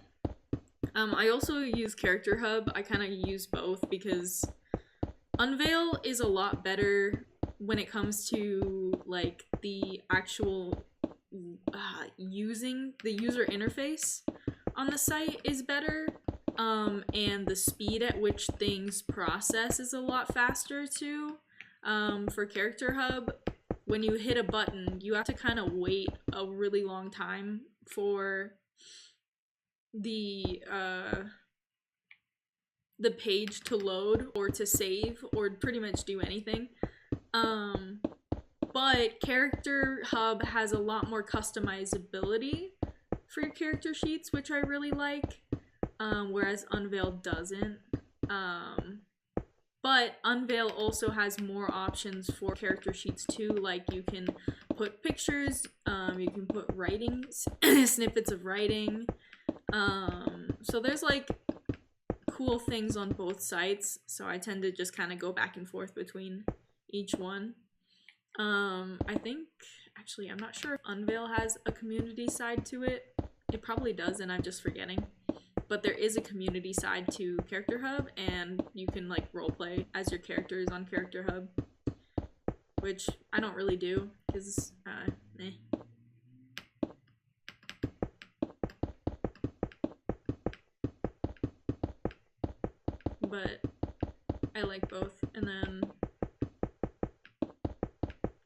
I also use Character Hub. I kind of use both because Unveil is a lot better when it comes to like the actual using the user interface on the site is better, and the speed at which things process is a lot faster too. For Character Hub, when you hit a button, you have to kind of wait a really long time for the page to load or to save or pretty much do anything. But Character Hub has a lot more customizability for your character sheets, which I really like, whereas Unveil doesn't. But Unveil also has more options for character sheets too, like you can put pictures, you can put writing, snippets of writing, so there's like cool things on both sites, so I tend to just kind of go back and forth between each one. I think, actually, I'm not sure if Unveil has a community side to it. It probably does, and I'm just forgetting. But there is a community side to Character Hub, and you can like roleplay as your characters on Character Hub, which I don't really do because eh. But I like both. And then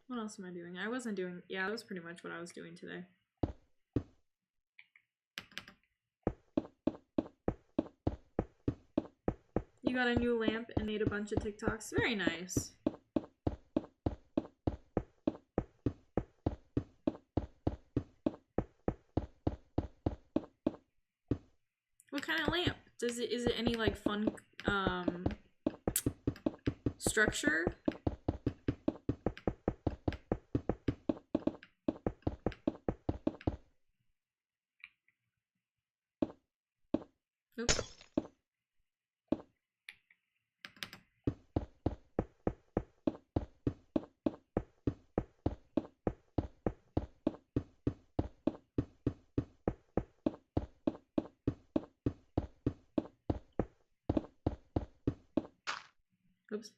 what else am I doing? I wasn't doing, yeah, that was pretty much what I was doing today. You got a new lamp and made a bunch of TikToks. Very nice. What kind of lamp? Is it any like fun structure? Oops. Oops.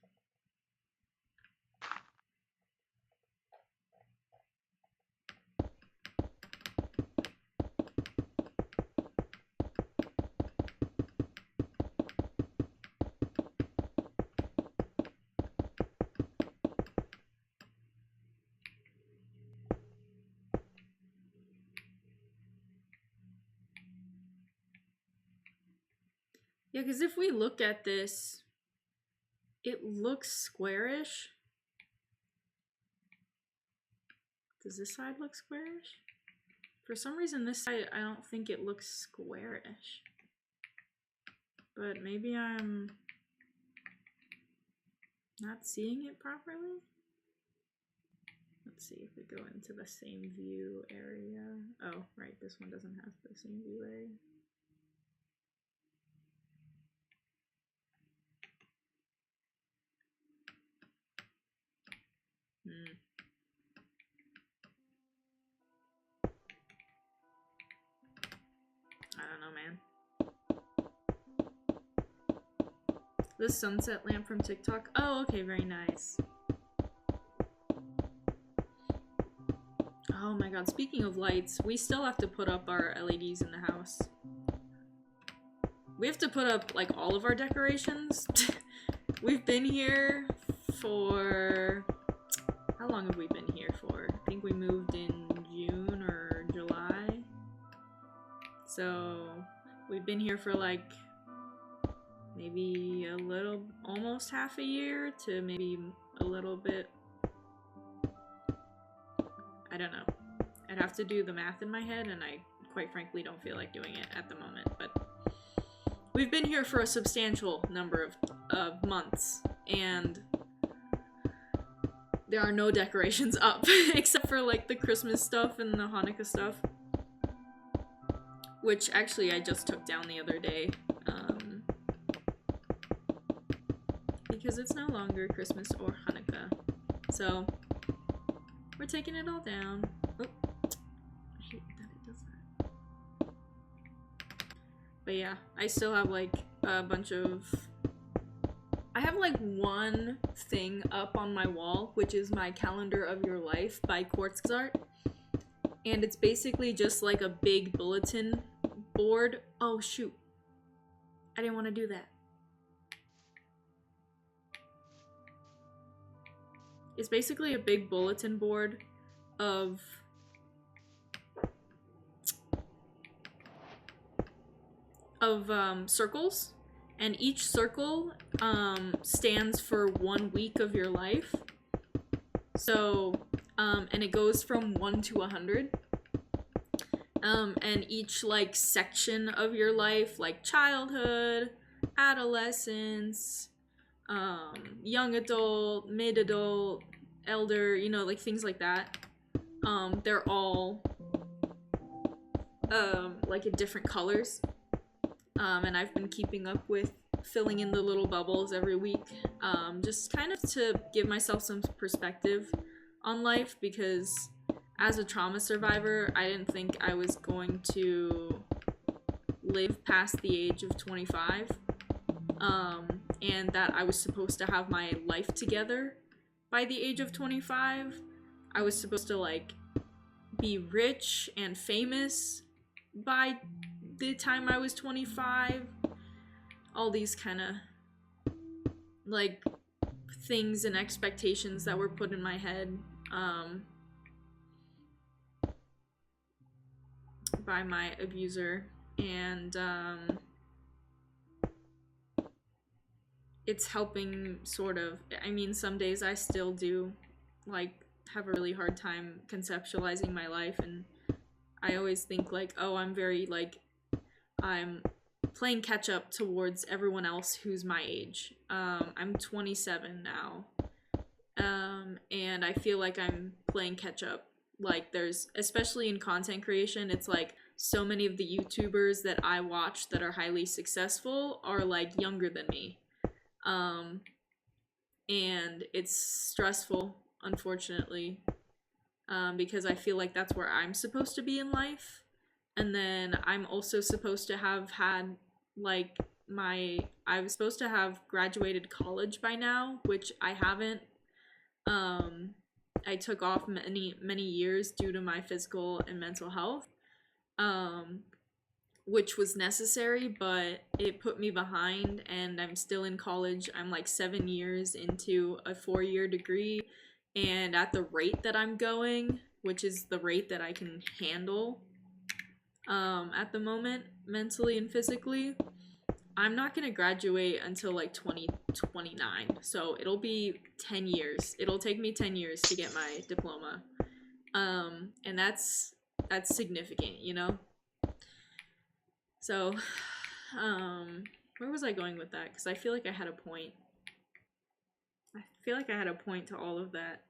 Yeah, because if we look at this, it looks squarish. Does this side look squarish? For some reason, this side, I don't think it looks squarish. But maybe I'm not seeing it properly? Let's see if we go into the same view area. Oh, right, this one doesn't have the same view area. The sunset lamp from TikTok. Oh, okay, very nice. Oh my god, speaking of lights, we still have to put up our LEDs in the house. We have to put up, like, all of our decorations. We've been here for... How long have we been here for? I think we moved in June or July. So, we've been here for, like, maybe a little, almost half a year to maybe a little bit. I don't know. I'd have to do the math in my head, and I quite frankly don't feel like doing it at the moment, but we've been here for a substantial number of months, and there are no decorations up except for like the Christmas stuff and the Hanukkah stuff, which actually I just took down the other day, because it's no longer Christmas or Hanukkah, so we're taking it all down. Oh, I hate that it does that. But yeah, I still have like a bunch of... I have like one thing up on my wall, which is my Calendar of Your Life by Quartz Art. And it's basically just like a big bulletin board. Oh shoot. I didn't want to do that. It's basically a big bulletin board of circles, and each circle stands for 1 week of your life. So and it goes from 1 to 100. And each like section of your life, like childhood, adolescence, young adult, mid-adult, elder, you know, like things like that. They're all like in different colors. And I've been keeping up with filling in the little bubbles every week, just kind of to give myself some perspective on life, because as a trauma survivor, I didn't think I was going to live past the age of 25, and that I was supposed to have my life together by the age of 25. I was supposed to like be rich and famous by the time I was 25. All these kind of like things and expectations that were put in my head by my abuser, and it's helping sort of. I mean, some days I still do like have a really hard time conceptualizing my life, and I always think like, oh, I'm very like, I'm playing catch up towards everyone else who's my age. I'm 27 now, and I feel like I'm playing catch up. Like, there's, especially in content creation, it's like so many of the YouTubers that I watch that are highly successful are like younger than me, and it's stressful, unfortunately, because I feel like that's where I'm supposed to be in life. And then I'm also supposed to have had like I was supposed to have graduated college by now, which I haven't. I took off many years due to my physical and mental health, which was necessary, but it put me behind, and I'm still in college. I'm like 7 years into a 4-year degree, and at the rate that I'm going, which is the rate that I can handle at the moment, mentally and physically, I'm not gonna graduate until like 2029. So it'll be 10 years. It'll take me 10 years to get my diploma. And that's significant, you know? So, where was I going with that? Because I feel like I had a point. I feel like I had a point to all of that.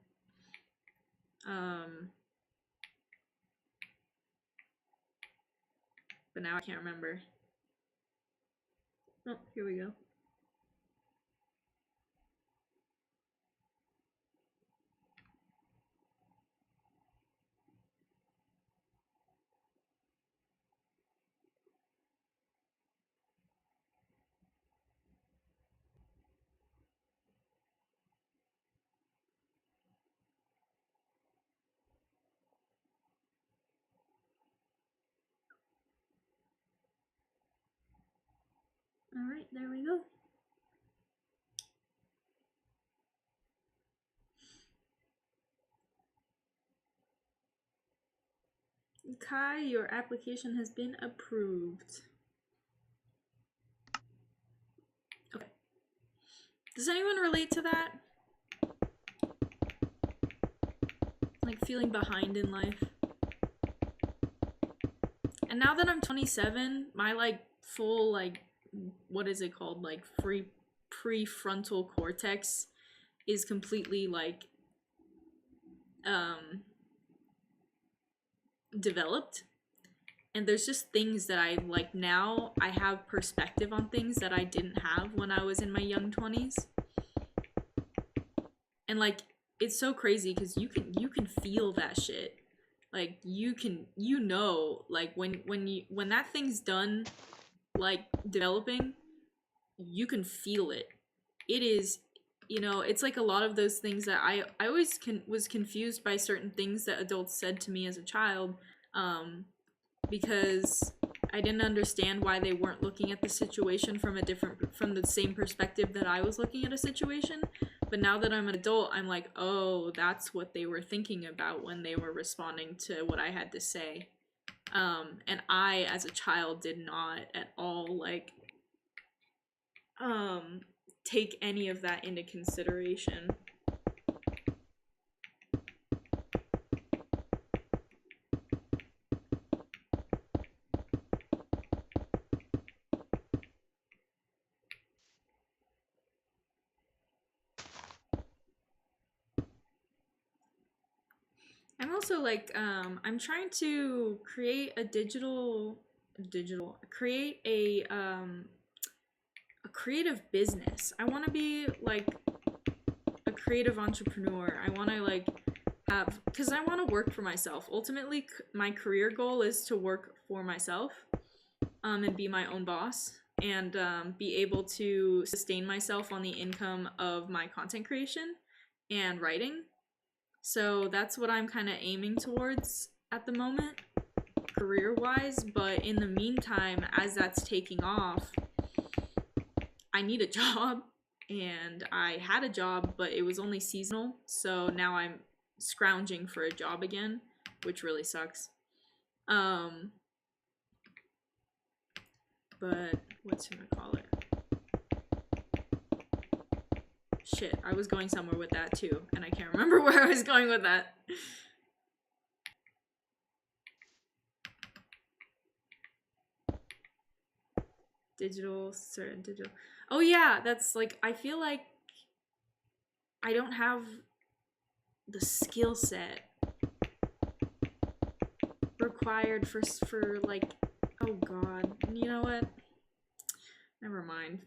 But now I can't remember. Oh, here we go. Alright, there we go. Kai, your application has been approved. Okay. Does anyone relate to that? Like feeling behind in life? And now that I'm 27, my like full like, what is it called? Like prefrontal cortex is completely like developed, and there's just things that I like now. I have perspective on things that I didn't have when I was in my young 20s, and like it's so crazy because you can feel that shit. Like like when that thing's done like developing, you can feel it. It is, it's like a lot of those things that I always was confused by certain things that adults said to me as a child, because I didn't understand why they weren't looking at the situation from the same perspective that I was looking at a situation. But now that I'm an adult, I'm like, oh, that's what they were thinking about when they were responding to what I had to say. And I, as a child, did not at all, like, take any of that into consideration. I'm also like, I'm trying to create a create a creative business. I want to be like a creative entrepreneur. I want to like because I want to work for myself. Ultimately, my career goal is to work for myself, and be my own boss, and be able to sustain myself on the income of my content creation and writing. So that's what I'm kind of aiming towards at the moment, career-wise. But in the meantime, as that's taking off, I need a job. And I had a job, but it was only seasonal. So now I'm scrounging for a job again, which really sucks. But whatchamacallit? Shit, I was going somewhere with that too, and I can't remember where I was going with that. Digital. Oh yeah, that's like, I feel like I don't have the skill set required for like, oh god, you know what? Never mind.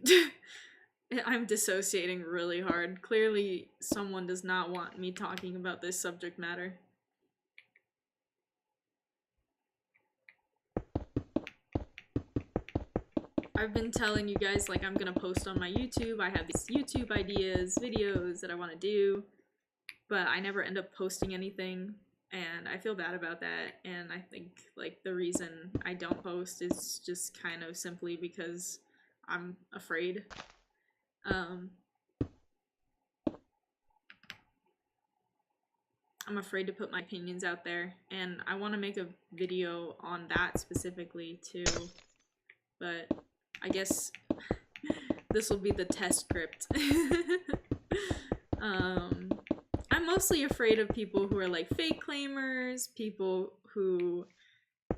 I'm dissociating really hard. Clearly, someone does not want me talking about this subject matter. I've been telling you guys, like, I'm gonna post on my YouTube. I have these YouTube ideas, videos that I want to do, but I never end up posting anything, and I feel bad about that. And I think, like, the reason I don't post is just kind of simply because I'm afraid. I'm afraid to put my opinions out there, and I want to make a video on that specifically too, but I guess this will be the test script. I'm mostly afraid of people who are like fake claimers, people who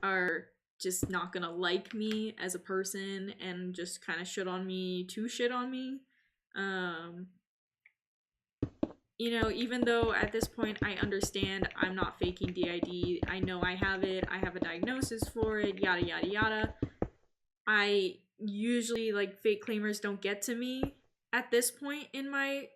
are just not gonna like me as a person and just kind of shit on me to shit on me. You know, even though at this point I understand I'm not faking DID, I know I have it, I have a diagnosis for it, yada yada yada. I usually, like, fake claimers don't get to me at this point in my,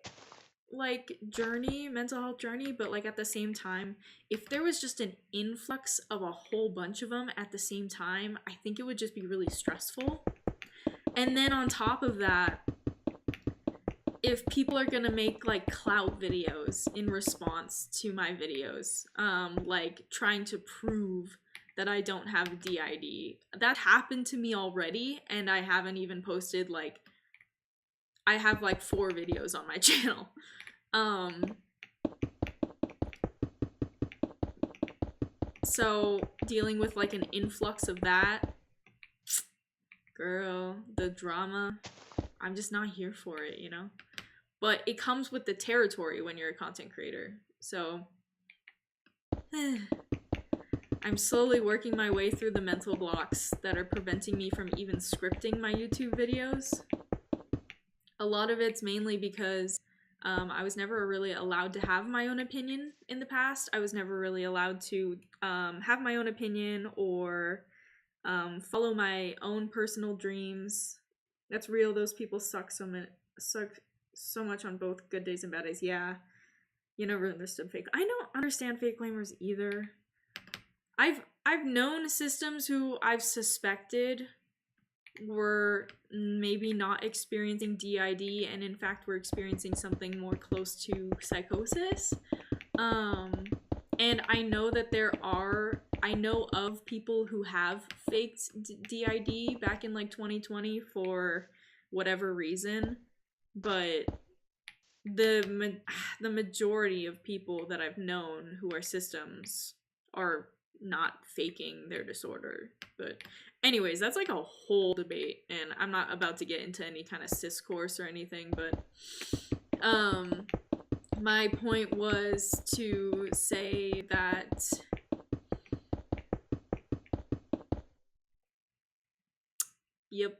like, journey, mental health journey, but, like, at the same time, if there was just an influx of a whole bunch of them at the same time, I think it would just be really stressful. And then on top of that, if people are gonna make like clout videos in response to my videos, like trying to prove that I don't have DID. That happened to me already, and I haven't even posted, like, I have like 4 videos on my channel. So dealing with like an influx of that, girl, the drama, I'm just not here for it, you know? But it comes with the territory when you're a content creator. So I'm slowly working my way through the mental blocks that are preventing me from even scripting my YouTube videos. A lot of it's mainly because I was never really allowed to have my own opinion in the past. I was never really allowed to have my own opinion or follow my own personal dreams. That's real. Those people suck so much on both good days and bad days. Yeah, you never understood fake. I don't understand fake claimers either. I've known systems who I've suspected were maybe not experiencing DID and in fact were experiencing something more close to psychosis. And I know that I know of people who have faked DID back in like 2020 for whatever reason, but the majority of people that I've known who are systems are not faking their disorder. But anyways, that's like a whole debate, and I'm not about to get into any kind of discourse or anything, but my point was to say that yep,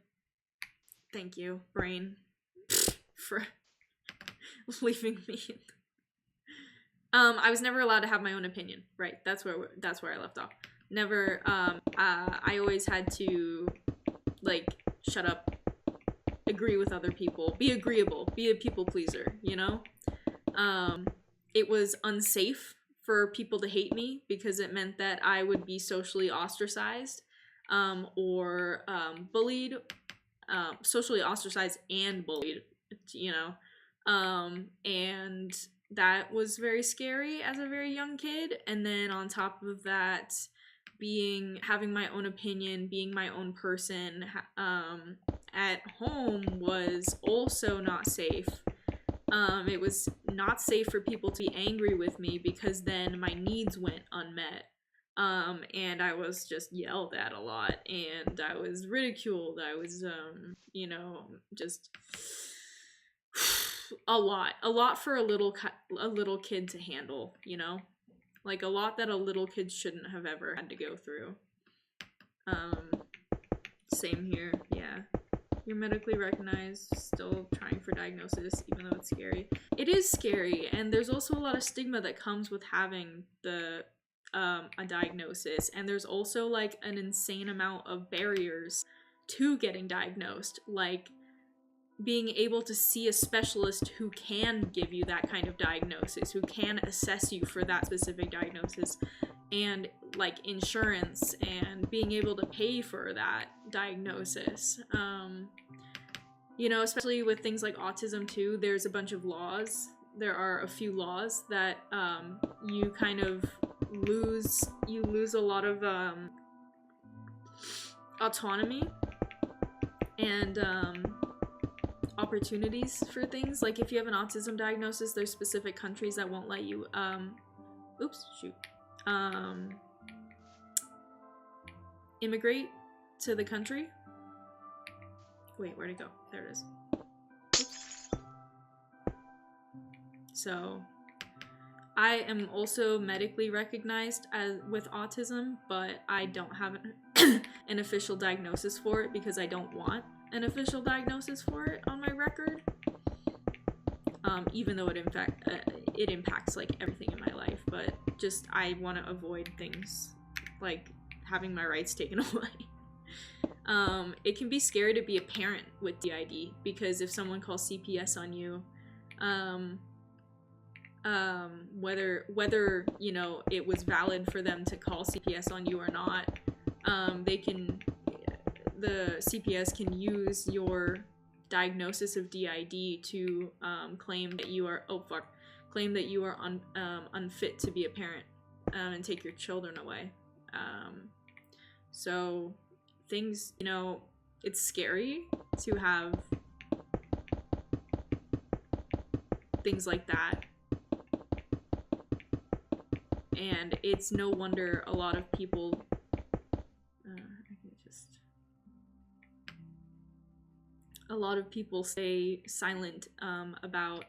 thank you, brain, for leaving me. I was never allowed to have my own opinion. Right, that's where I left off. Never. I always had to, like, shut up, agree with other people, be agreeable, be a people pleaser. You know. It was unsafe for people to hate me because it meant that I would be socially ostracized, or bullied, socially ostracized and bullied. You know, and that was very scary as a very young kid. And then on top of that, having my own opinion, being my own person at home was also not safe. It was not safe for people to be angry with me because then my needs went unmet. And I was just yelled at a lot, and I was ridiculed. I was, you know, just a lot for a little kid to handle, you know, like a lot that a little kid shouldn't have ever had to go through. Same here. Yeah, you're medically recognized, still trying for diagnosis, even though it's scary. It is scary, and there's also a lot of stigma that comes with having a diagnosis, and there's also like an insane amount of barriers to getting diagnosed, like being able to see a specialist who can give you that kind of diagnosis, who can assess you for that specific diagnosis, and like insurance and being able to pay for that diagnosis. You know, especially with things like autism too, there's a bunch of laws. There are a few laws that you kind of lose a lot of autonomy and opportunities for things. Like if you have an autism diagnosis, there's specific countries that won't let you immigrate to the country. Wait, where'd it go? There it is. Oops. So I am also medically recognized with autism, but I don't have an official diagnosis for it because I don't want an official diagnosis for it on my record, even though it impacts like everything in my life. But just I want to avoid things like having my rights taken away. It can be scary to be a parent with DID because if someone calls CPS on you, whether you know it was valid for them to call CPS on you or not, the CPS can use your diagnosis of DID to claim that you are unfit to be a parent, and take your children away. So things, you know, it's scary to have things like that. And it's no wonder a lot of people stay silent about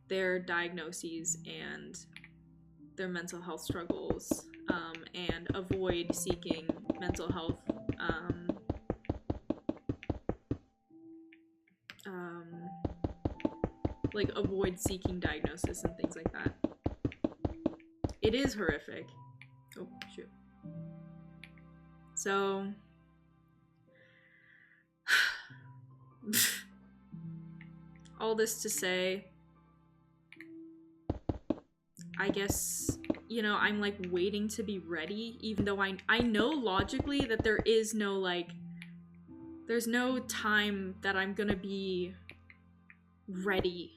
their diagnoses and their mental health struggles, and avoid seeking mental health like avoid seeking diagnosis and things like that. It is horrific. Oh, shoot. So all this to say, I guess, you know, I'm like waiting to be ready, even though I know logically that there is no like, there's no time that I'm gonna be ready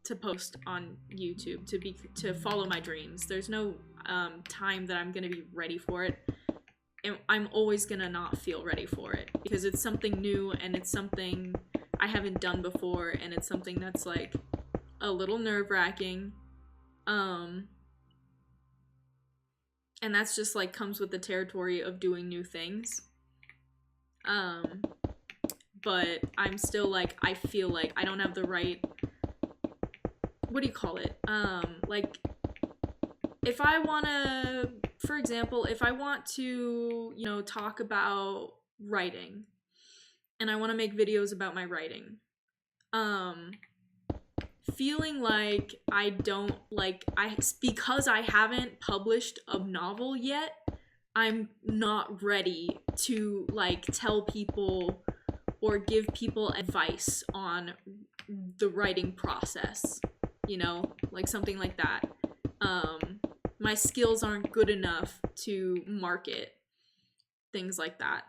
to post on YouTube to follow my dreams. There's no time that I'm gonna be ready for it, and I'm always gonna not feel ready for it because it's something new and it's something I haven't done before, and it's something that's like a little nerve-wracking, and that's just like comes with the territory of doing new things. But I'm still like, I feel like I don't have the right, what do you call it? Like, if I wanna, for example, if I want to, you know, talk about writing, and I want to make videos about my writing, feeling like I don't, like, because I haven't published a novel yet, I'm not ready to, like, tell people or give people advice on the writing process, you know, like something like that. My skills aren't good enough to market things like that.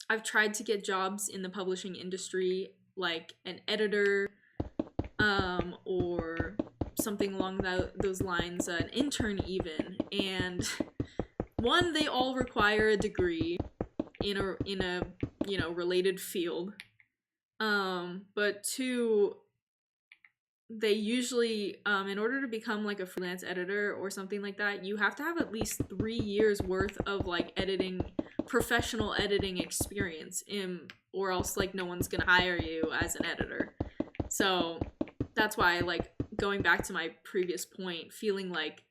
I've tried to get jobs in the publishing industry, like an editor, or something along those lines, an intern even, and one, they all require a degree in a you know, related field, but two, they usually, in order to become like a freelance editor or something like that, you have to have at least 3 years worth of like professional editing experience, or else like no one's gonna hire you as an editor. So that's why, like, going back to my previous point, feeling like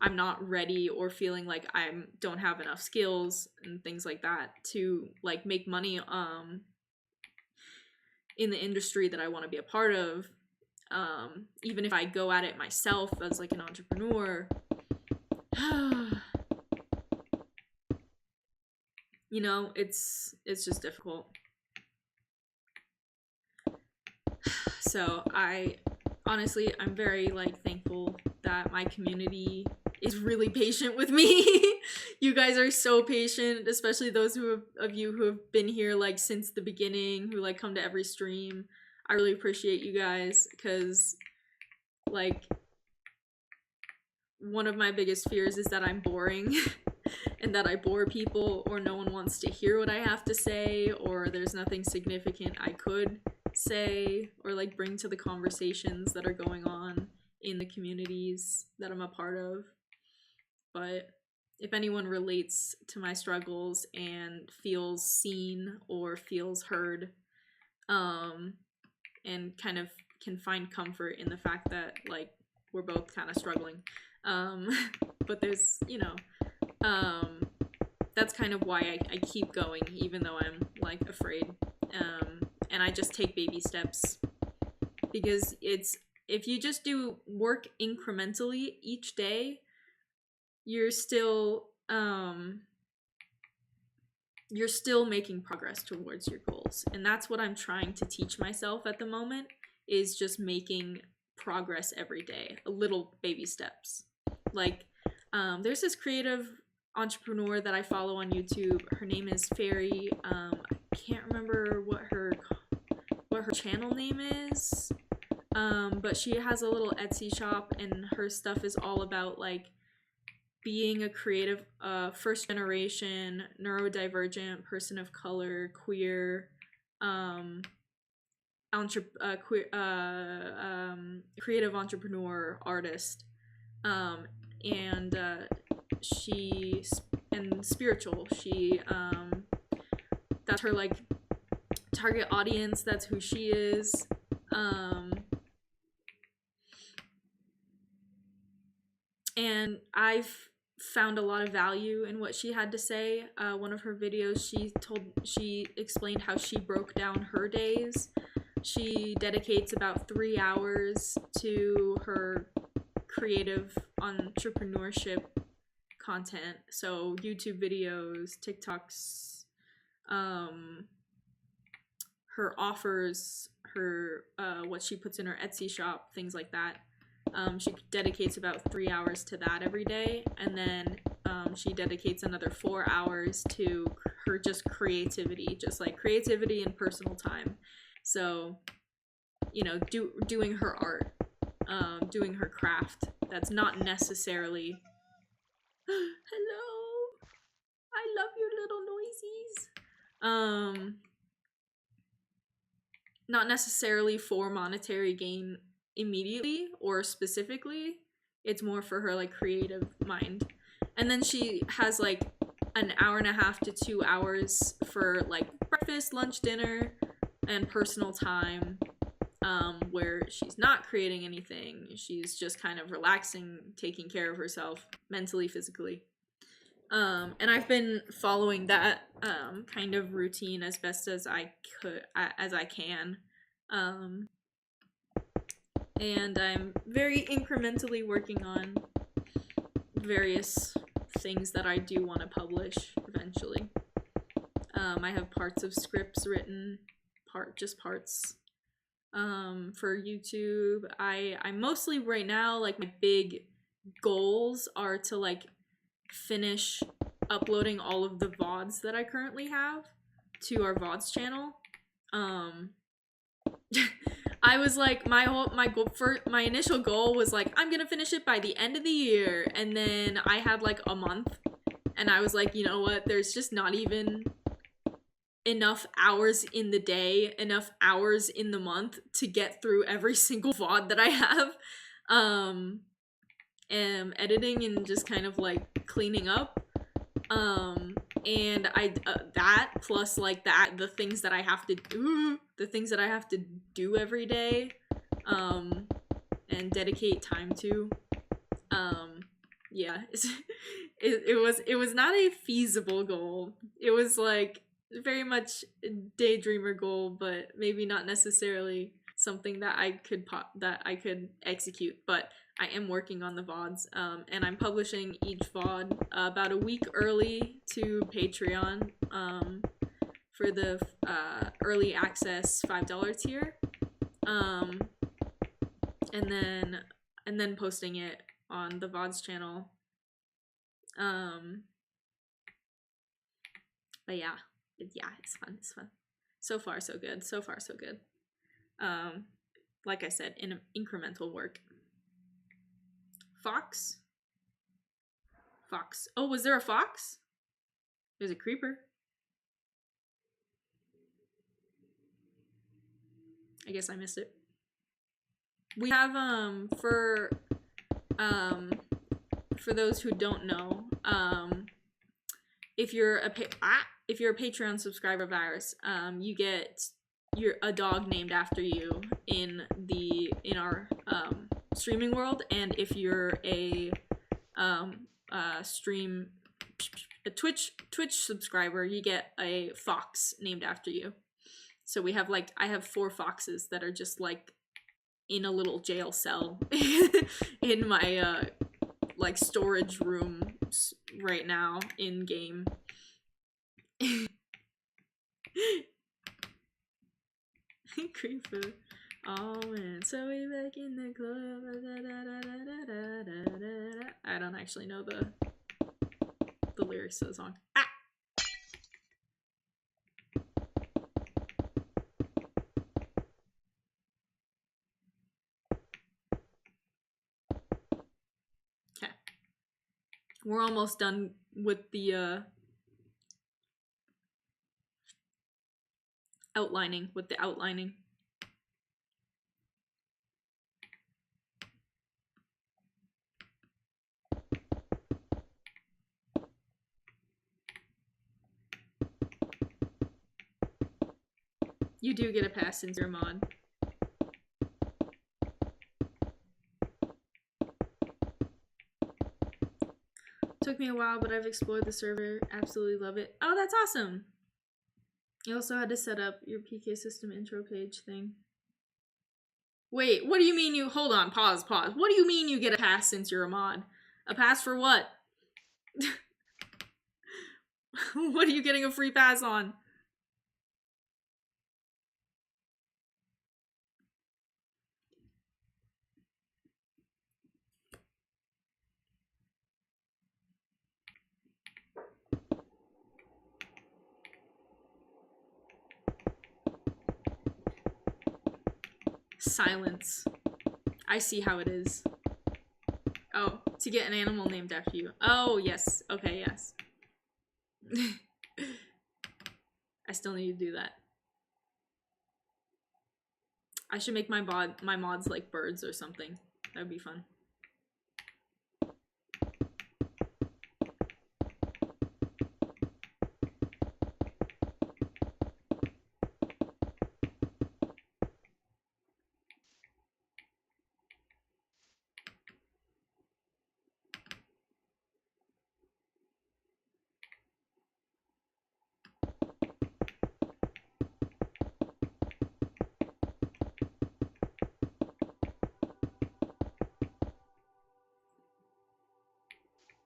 I'm not ready or feeling like I don't have enough skills and things like that to like make money in the industry that I want to be a part of, even if I go at it myself as like an entrepreneur. You know, it's just difficult. So honestly, I'm very like thankful that my community is really patient with me. You guys are so patient, especially those of you who have been here like since the beginning, who like come to every stream. I really appreciate you guys, because like one of my biggest fears is that I'm boring and that I bore people, or no one wants to hear what I have to say, or there's nothing significant I could say or like bring to the conversations that are going on in the communities that I'm a part of. But if anyone relates to my struggles and feels seen or feels heard, and kind of can find comfort in the fact that like we're both kind of struggling, but there's, you know, that's kind of why I keep going even though I'm like afraid, and I just take baby steps, because if you just do work incrementally each day, you're still making progress towards your goals. And that's what I'm trying to teach myself at the moment, is just making progress every day, little baby steps. Like, there's this creative entrepreneur that I follow on YouTube. Her name is Fairy. I can't remember what her channel name is, but she has a little Etsy shop, and her stuff is all about like being a creative first generation neurodivergent person of color, queer, creative entrepreneur, artist, and she and spiritual. She that's her like target audience. That's who she is. And I've found a lot of value in what she had to say. One of her videos, she explained how she broke down her days. She dedicates about 3 hours to her creative entrepreneurship content. So YouTube videos, TikToks, her offers, her what she puts in her Etsy shop, things like that. She dedicates about 3 hours to that every day, and then she dedicates another 4 hours to her just creativity, just like creativity and personal time. So, you know, doing her art, doing her craft. That's not necessarily. Hello, I love your little noisies. Not necessarily for monetary gain immediately or specifically. It's more for her like creative mind. And then she has like an hour and a half to 2 hours for like breakfast, lunch, dinner, and personal time, where she's not creating anything. She's just kind of relaxing, taking care of herself mentally, physically. And I've been following that kind of routine as best as I can. And I'm very incrementally working on various things that I do want to publish eventually. I have parts of scripts written, parts. For YouTube, I mostly right now, like, my big goals are to like finish uploading all of the VODs that I currently have to our VODs channel. I was like, my initial goal was like, I'm gonna finish it by the end of the year, and then I had like a month, and I was like, you know what, there's just not even enough hours in the day, enough hours in the month to get through every single VOD that I have. Editing and just kind of like cleaning up. And I that plus like the things that I have to do every day, and dedicate time to. Yeah, it was not a feasible goal. It was like very much a daydreamer goal, but maybe not necessarily something that I could execute. But I am working on the VODs, and I'm publishing each VOD about a week early to Patreon, for the early access $5 tier, and then posting it on the VODs channel. But yeah, it's fun. So far, so good. Like I said, in incremental work. Fox. Oh, was there a fox? There's a creeper. I guess I missed it. We have for those who don't know, if you're a Patreon subscriber of ours, you get a dog named after you in our streaming world, and if you're a Twitch subscriber, you get a fox named after you. So we have I have 4 foxes that are just like in a little jail cell in my like storage room right now in game. Creeper. Oh man, so we back in the club. I don't actually know the lyrics to the song. Ah! Okay. We're almost done with the outlining, You do get a pass since you're a mod. Took me a while, but I've explored the server. Absolutely love it. Oh, that's awesome. You also had to set up your PK system intro page thing. Wait, what do you mean you... Hold on, pause. What do you mean you get a pass since you're a mod? A pass for what? What are you getting a free pass on? Silence. I see how it is. Oh, to get an animal named after you. Oh, yes. Okay, yes. I still need to do that. I should make my mods like birds or something. That would be fun.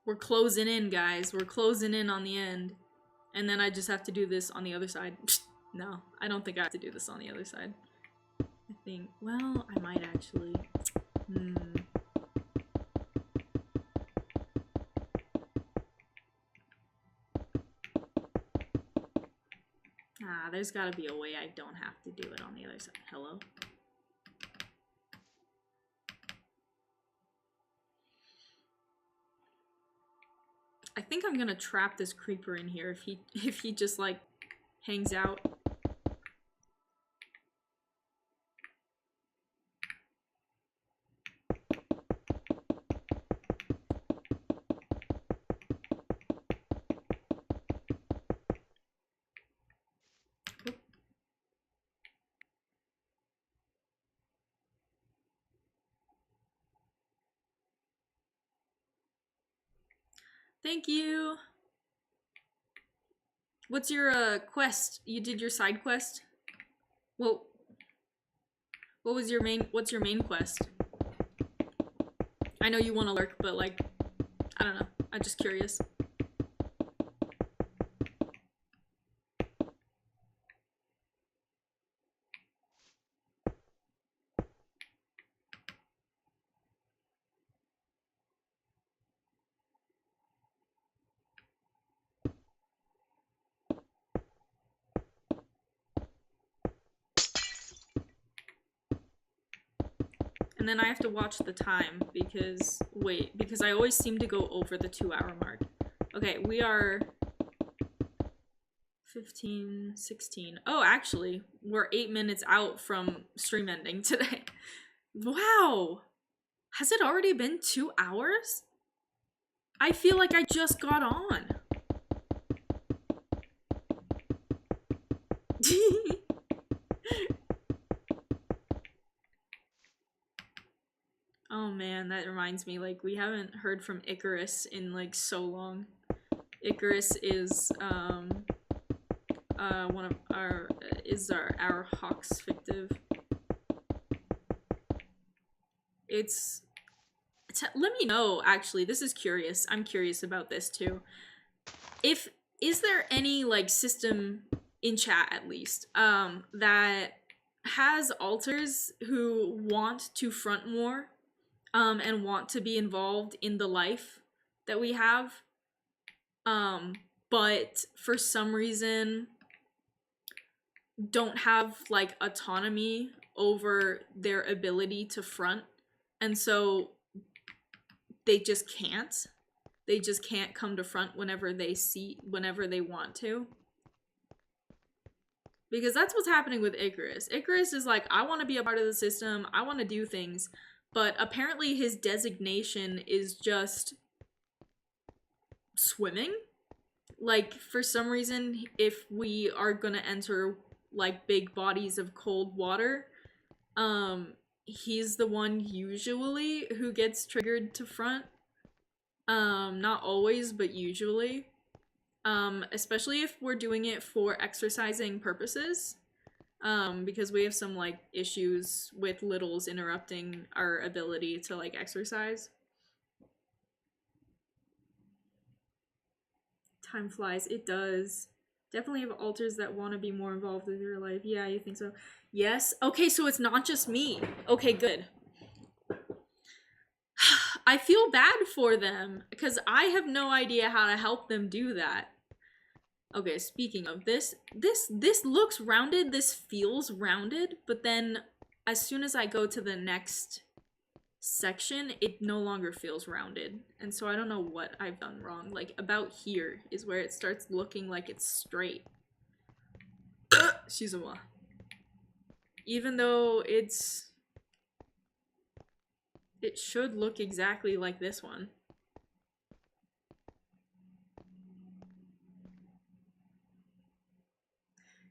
We're closing in, guys. We're closing in on the end. And then I just have to do this on the other side. No, I don't think I have to do this on the other side. I think, well, I might actually. Ah, there's gotta be a way I don't have to do it on the other side. Hello? I think I'm gonna trap this creeper in here if he just like hangs out. Thank you. What's your quest? You did your side quest? Well, what's your main quest? I know you want to lurk, but like, I don't know. I'm just curious. And then I have to watch the time because, wait, because I always seem to go over the 2-hour mark. Okay, we are 15, 16. Oh, actually, we're 8 minutes out from stream ending today. Wow! Has it already been 2 hours? I feel like I just got on. Oh man, that reminds me, like, we haven't heard from Icarus in, like, so long. Icarus is, one of our, our Hawks fictive. Let me know, actually, this is curious. I'm curious about this, too. Is there any, like, system, in chat at least, that has alters who want to front more, and want to be involved in the life that we have, but for some reason don't have like autonomy over their ability to front, and so they just can't. They just can't come to front whenever they want to. Because that's what's happening with Icarus. Icarus is like, I want to be a part of the system, I want to do things, but apparently his designation is just swimming. Like, for some reason, if we are gonna enter, like, big bodies of cold water, he's the one usually who gets triggered to front. Not always, but usually. Especially if we're doing it for exercising purposes. Because we have some, like, issues with littles interrupting our ability to, like, exercise. Time flies. It does. Definitely have alters that want to be more involved with your life. Yeah, you think so? Yes. Okay, so it's not just me. Okay, good. I feel bad for them because I have no idea how to help them do that. Okay, speaking of this looks rounded, this feels rounded, but then as soon as I go to the next section, it no longer feels rounded. And so I don't know what I've done wrong. Like, about here is where it starts looking like it's straight. Excusez-moi. Even though it should look exactly like this one.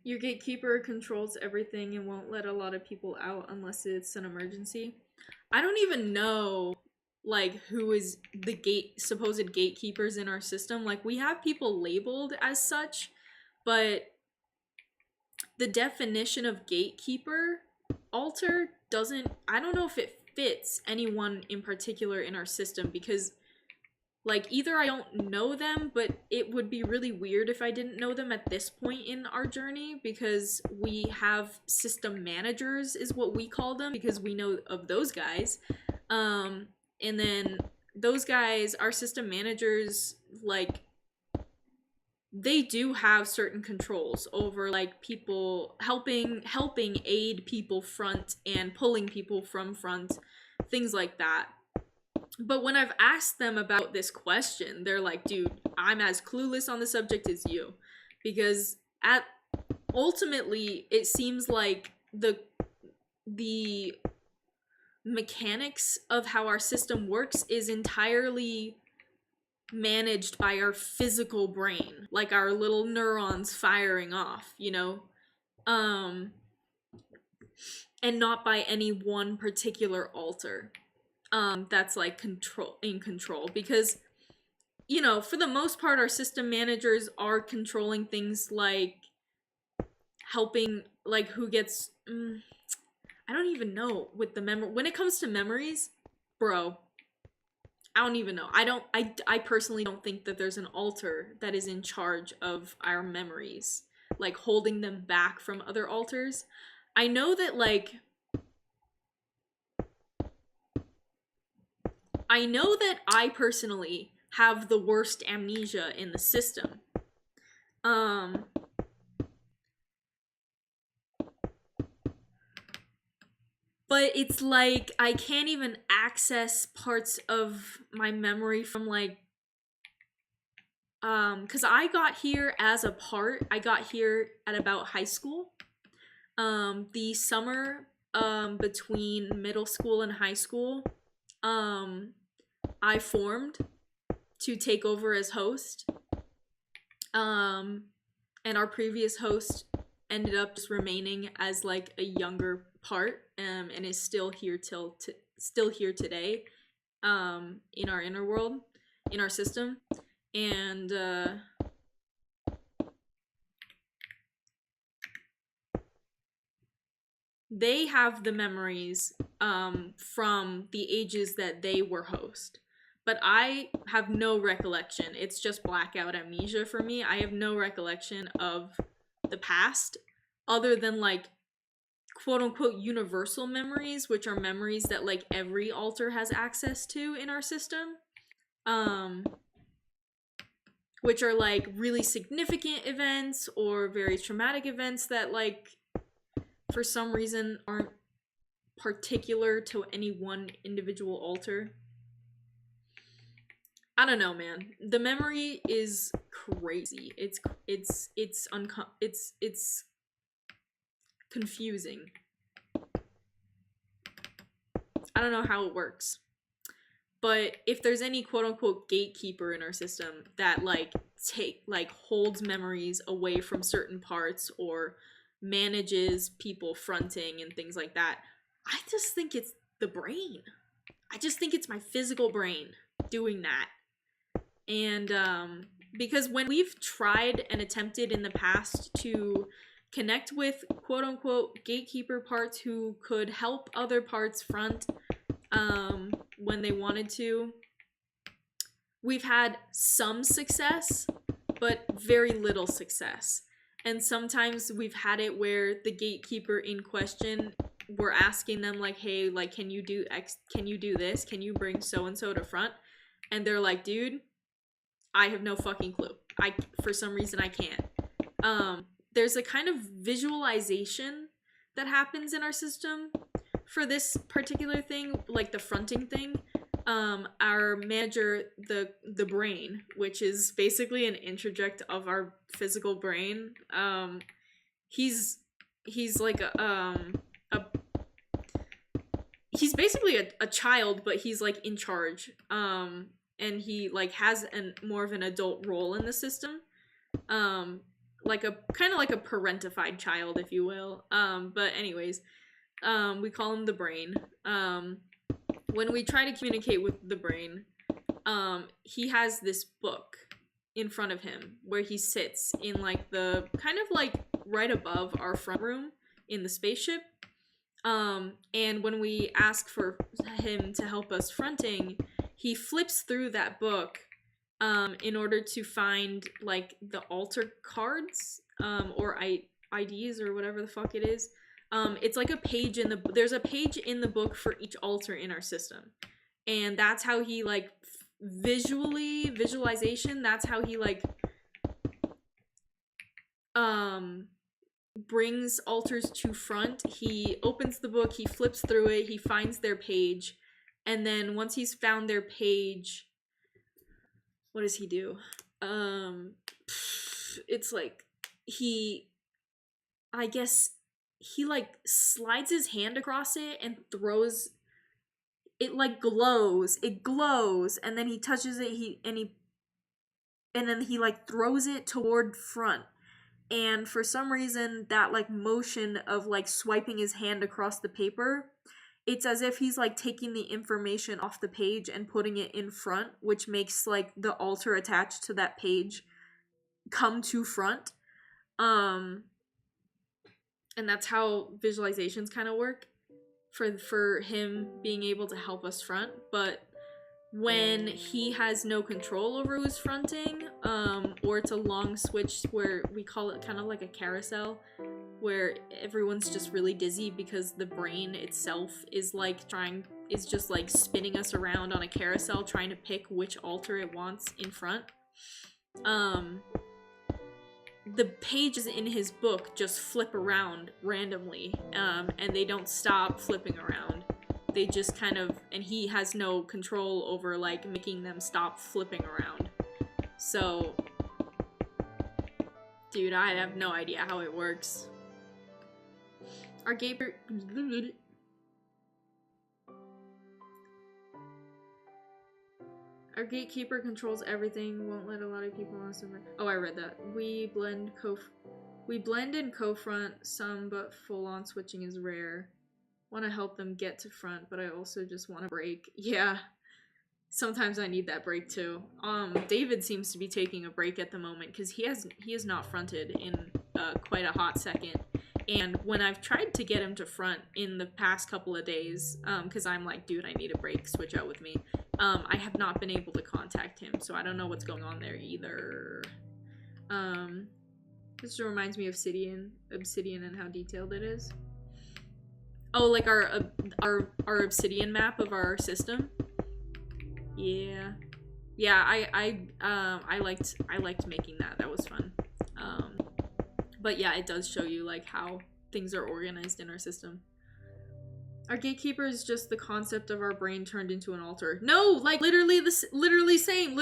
Your gatekeeper controls everything and won't let a lot of people out unless it's an emergency. I don't even know, like, who is the supposed gatekeepers in our system. Like, we have people labeled as such, but the definition of gatekeeper alter doesn't, I don't know if it fits anyone in particular in our system, because, like, either I don't know them, but it would be really weird if I didn't know them at this point in our journey, because we have system managers is what we call them, because we know of those guys. And then those guys, our system managers, like, they do have certain controls over, like, people helping aid people front and pulling people from front, things like that. But when I've asked them about this question, they're like, dude, I'm as clueless on the subject as you. Because ultimately, it seems like the mechanics of how our system works is entirely managed by our physical brain. Like, our little neurons firing off, you know? And not by any one particular alter. That's, like, in control, because, you know, for the most part, our system managers are controlling things like helping, like, who gets, I don't even know with the when it comes to memories, bro, I don't even know. I personally don't think that there's an alter that is in charge of our memories, like, holding them back from other alters. I know that, like, I personally have the worst amnesia in the system. But it's like I can't even access parts of my memory from, like, cuz I got here as a part. I got here at about high school. The summer between middle school and high school, I formed to take over as host. And our previous host ended up just remaining as, like, a younger part, and is still here today, in our inner world, in our system. And they have the memories from the ages that they were host. But I have no recollection. It's just blackout amnesia for me. I have no recollection of the past, other than, like, quote-unquote universal memories, which are memories that, like, every alter has access to in our system. Which are, like, really significant events or very traumatic events that, like, for some reason aren't particular to any one individual alter. I don't know, man. The memory is crazy. It's confusing. I don't know how it works. But if there's any quote unquote gatekeeper in our system that like holds memories away from certain parts or manages people fronting and things like that, I just think it's the brain. I just think it's my physical brain doing that. And because when we've tried and attempted in the past to connect with quote unquote gatekeeper parts who could help other parts front when they wanted to, we've had some success, but very little success. And sometimes we've had it where the gatekeeper in question, we're asking them like, hey, like, can you do X, can you do this, can you bring so-and-so to front? And they're like, dude, I have no fucking clue. For some reason I can't. There's a kind of visualization that happens in our system for this particular thing, like the fronting thing. Our manager, the brain, which is basically an introject of our physical brain, he's like he's basically a child, but he's like in charge. And he like has more of an adult role in the system. Like a kind of like a parentified child, if you will. But anyways, we call him the brain. When we try to communicate with the brain, he has this book in front of him where he sits in like the kind of like right above our front room in the spaceship. And when we ask for him to help us fronting, he flips through that book in order to find like the altar cards or IDs or whatever the fuck it is. It's like a page there's a page in the book for each altar in our system. And that's how he like visualization, that's how he like brings altars to front. He opens the book, he flips through it, he finds their page, and then once he's found their page, what does he do? It's like I guess he like slides his hand across it and throws it, like it glows, and then he touches it, and then he like throws it toward front. And for some reason, that like motion of like swiping his hand across the paper, it's as if he's like taking the information off the page and putting it in front, which makes like the altar attached to that page come to front. And that's how visualizations kind of work for him being able to help us front. But when he has no control over who's fronting, or it's a long switch where we call it kind of like a carousel, where everyone's just really dizzy because the brain itself is just like spinning us around on a carousel trying to pick which altar it wants in front. The pages in his book just flip around randomly, and they don't stop flipping around. They just kind of, and he has no control over like making them stop flipping around. So, dude, I have no idea how it works. Our gatekeeper controls everything, won't let a lot of people on server. Oh, I read that. We blend and co-front some, but full-on switching is rare. Want to help them get to front, but I also just want a break. Yeah, sometimes I need that break too. David seems to be taking a break at the moment because he has not fronted in quite a hot second. And when I've tried to get him to front in the past couple of days, because I'm like, dude, I need a break, switch out with me, I have not been able to contact him, so I don't know what's going on there either. This reminds me of Obsidian and how detailed it is. Oh, like our Obsidian map of our system. Yeah, I liked making that. That was fun. But yeah, it does show you like how things are organized in our system. Our gatekeeper is just the concept of our brain turned into an altar. No, like literally literally same.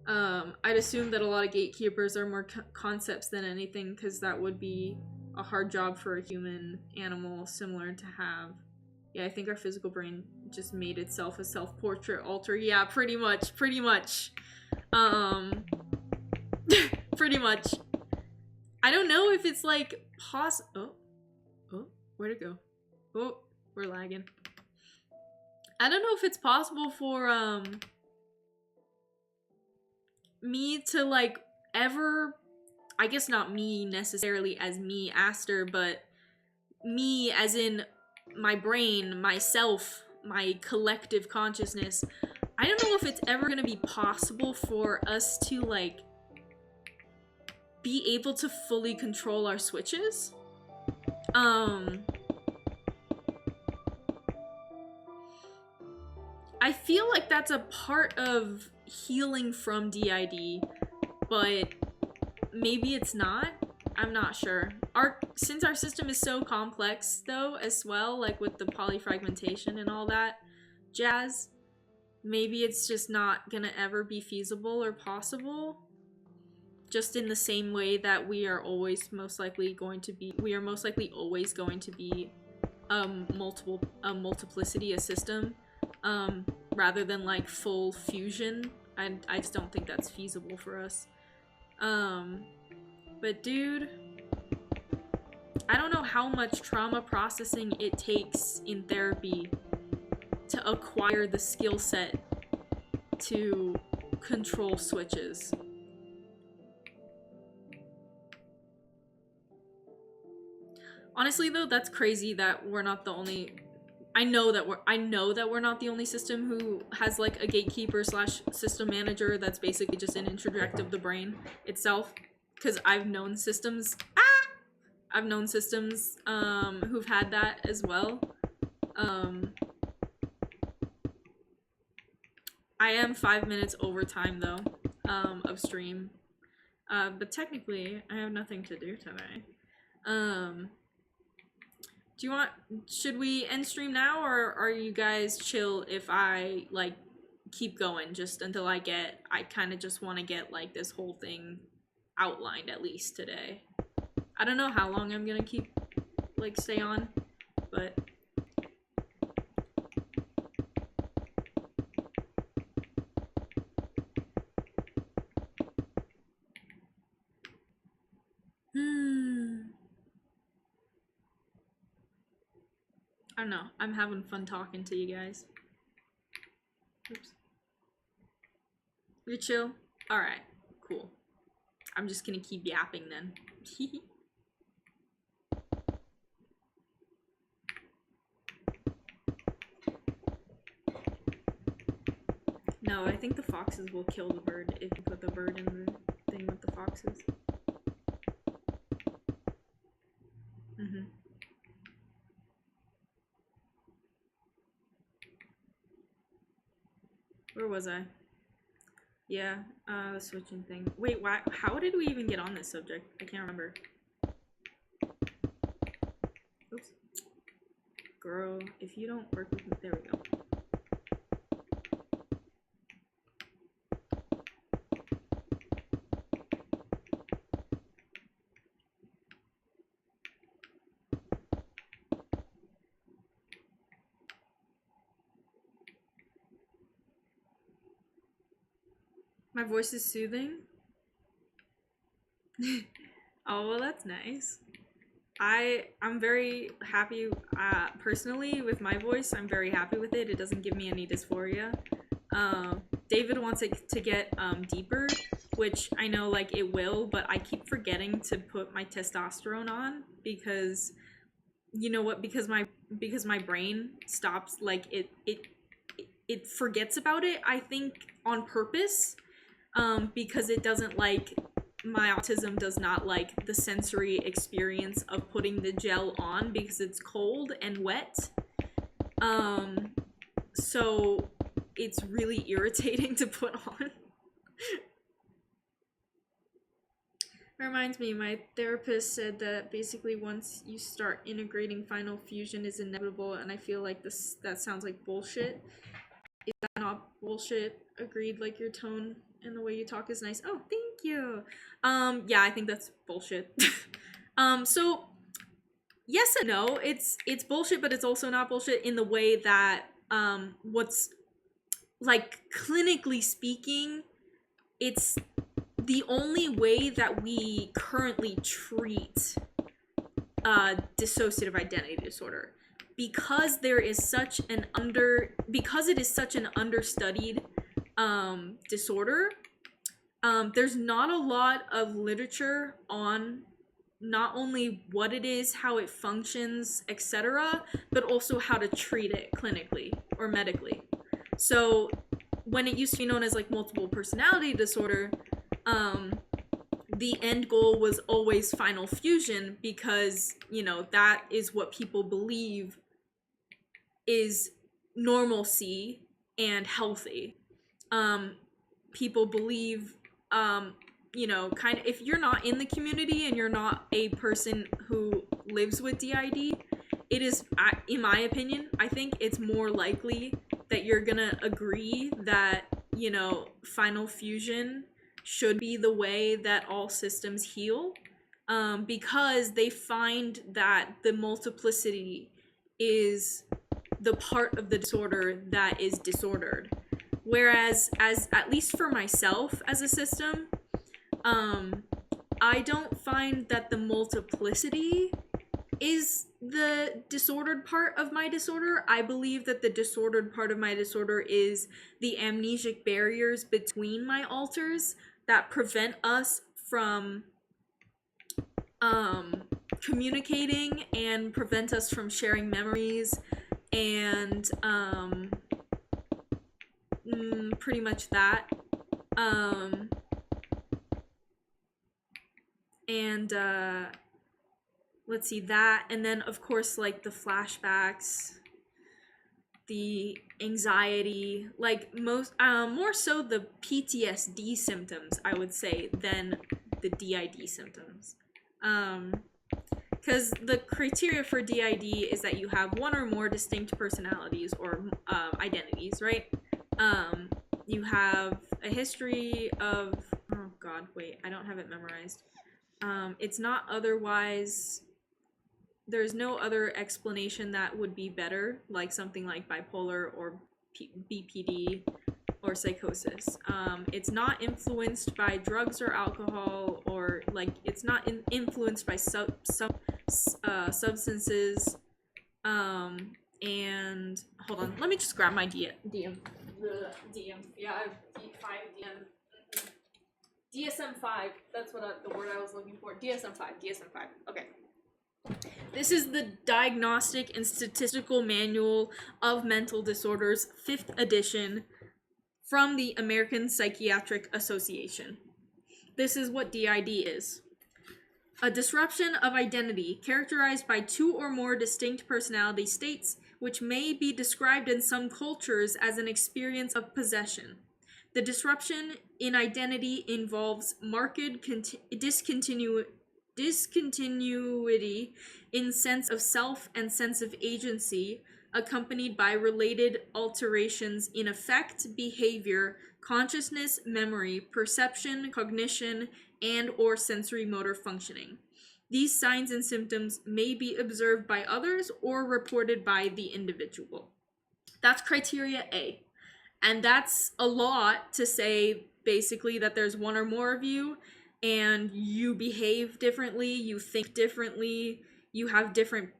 I'd assume that a lot of gatekeepers are more concepts than anything, because that would be a hard job for a human animal similar to have. Yeah, I think our physical brain just made itself a self-portrait altar. Yeah, pretty much. Pretty much. I don't know if it's like oh, where'd it go? Oh, we're lagging. I don't know if it's possible for me to like ever, I guess not me necessarily as me Aster, but me as in my brain, myself, my collective consciousness. I don't know if it's ever gonna be possible for us to like be able to fully control our switches. I feel like that's a part of healing from DID, but maybe it's not. I'm not sure. Since our system is so complex though as well, like with the polyfragmentation and all that jazz, maybe it's just not gonna ever be feasible or possible. Just in the same way that we are always most likely always going to be multiplicity, a system, rather than like full fusion. I just don't think that's feasible for us. But dude, I don't know how much trauma processing it takes in therapy to acquire the skill set to control switches. Honestly though, that's crazy that we're not the only... I know that we're not the only system who has like a gatekeeper slash system manager that's basically just an introject of the brain itself. Because I've known systems who've had that as well. I am 5 minutes over time though, of stream. But technically, I have nothing to do today. Should we end stream now, or are you guys chill if I, like, keep going just until I kind of just want to get, like, this whole thing outlined at least today? I don't know how long I'm gonna keep, like, stay on, but... I don't know. I'm having fun talking to you guys. Oops. You're chill? Alright, cool. I'm just gonna keep yapping then. No, I think the foxes will kill the bird if you put the bird in the thing with the foxes. Mm-hmm. Where was I? Yeah, the switching thing. Wait, why? How did we even get on this subject? I can't remember. Oops. Girl, if you don't work with me, there we go. My voice is soothing? Oh, well, that's nice. I'm very happy, personally, with my voice. I'm very happy with it. It doesn't give me any dysphoria. David wants it to get, deeper, which I know, like, it will, but I keep forgetting to put my testosterone on because, you know what, because my brain stops, like, it forgets about it, I think, on purpose. Because it doesn't like, my autism does not like the sensory experience of putting the gel on because it's cold and wet. So it's really irritating to put on. Reminds me, my therapist said that basically once you start integrating final fusion is inevitable, and I feel like that sounds like bullshit. Is that not bullshit? Agreed, like your tone and the way you talk is nice. Oh, thank you. Yeah, I think that's bullshit. So yes and no. It's bullshit, but it's also not bullshit in the way that what's like clinically speaking, it's the only way that we currently treat dissociative identity disorder, because there is such an because it is such an understudied disorder. There's not a lot of literature on not only what it is, how it functions, etc., but also how to treat it clinically or medically. So when it used to be known as like multiple personality disorder, the end goal was always final fusion, because, you know, that is what people believe is normalcy and healthy. People believe, you know, kind of, if you're not in the community and you're not a person who lives with DID, it is, in my opinion, I think it's more likely that you're gonna agree that, you know, final fusion should be the way that all systems heal, because they find that the multiplicity is the part of the disorder that is disordered. Whereas, as at least for myself as a system, I don't find that the multiplicity is the disordered part of my disorder. I believe that the disordered part of my disorder is the amnesic barriers between my alters that prevent us from communicating and prevent us from sharing memories, and pretty much that. And let's see, that, and then of course like the flashbacks, the anxiety, like most more so the PTSD symptoms, I would say, than the DID symptoms. Because the criteria for DID is that you have one or more distinct personalities or identities, right? You have a history of, oh god, wait, I don't have it memorized. It's not otherwise, there's no other explanation that would be better, like something like bipolar or BPD or psychosis. It's not influenced by drugs or alcohol, or like it's not influenced by substances. And hold on, let me just grab my DM. Yeah, I have D5 DM. DSM-5. That's what the word I was looking for. DSM-5. DSM-5. Okay. This is the Diagnostic and Statistical Manual of Mental Disorders, 5th edition, from the American Psychiatric Association. This is what DID is. A disruption of identity characterized by two or more distinct personality states, which may be described in some cultures as an experience of possession. The disruption in identity involves marked discontinuity in sense of self and sense of agency, accompanied by related alterations in affect, behavior, consciousness, memory, perception, cognition, and or sensory motor functioning. These signs and symptoms may be observed by others or reported by the individual. That's criteria A. And that's a lot to say, basically, that there's one or more of you, and you behave differently, you think differently, you have different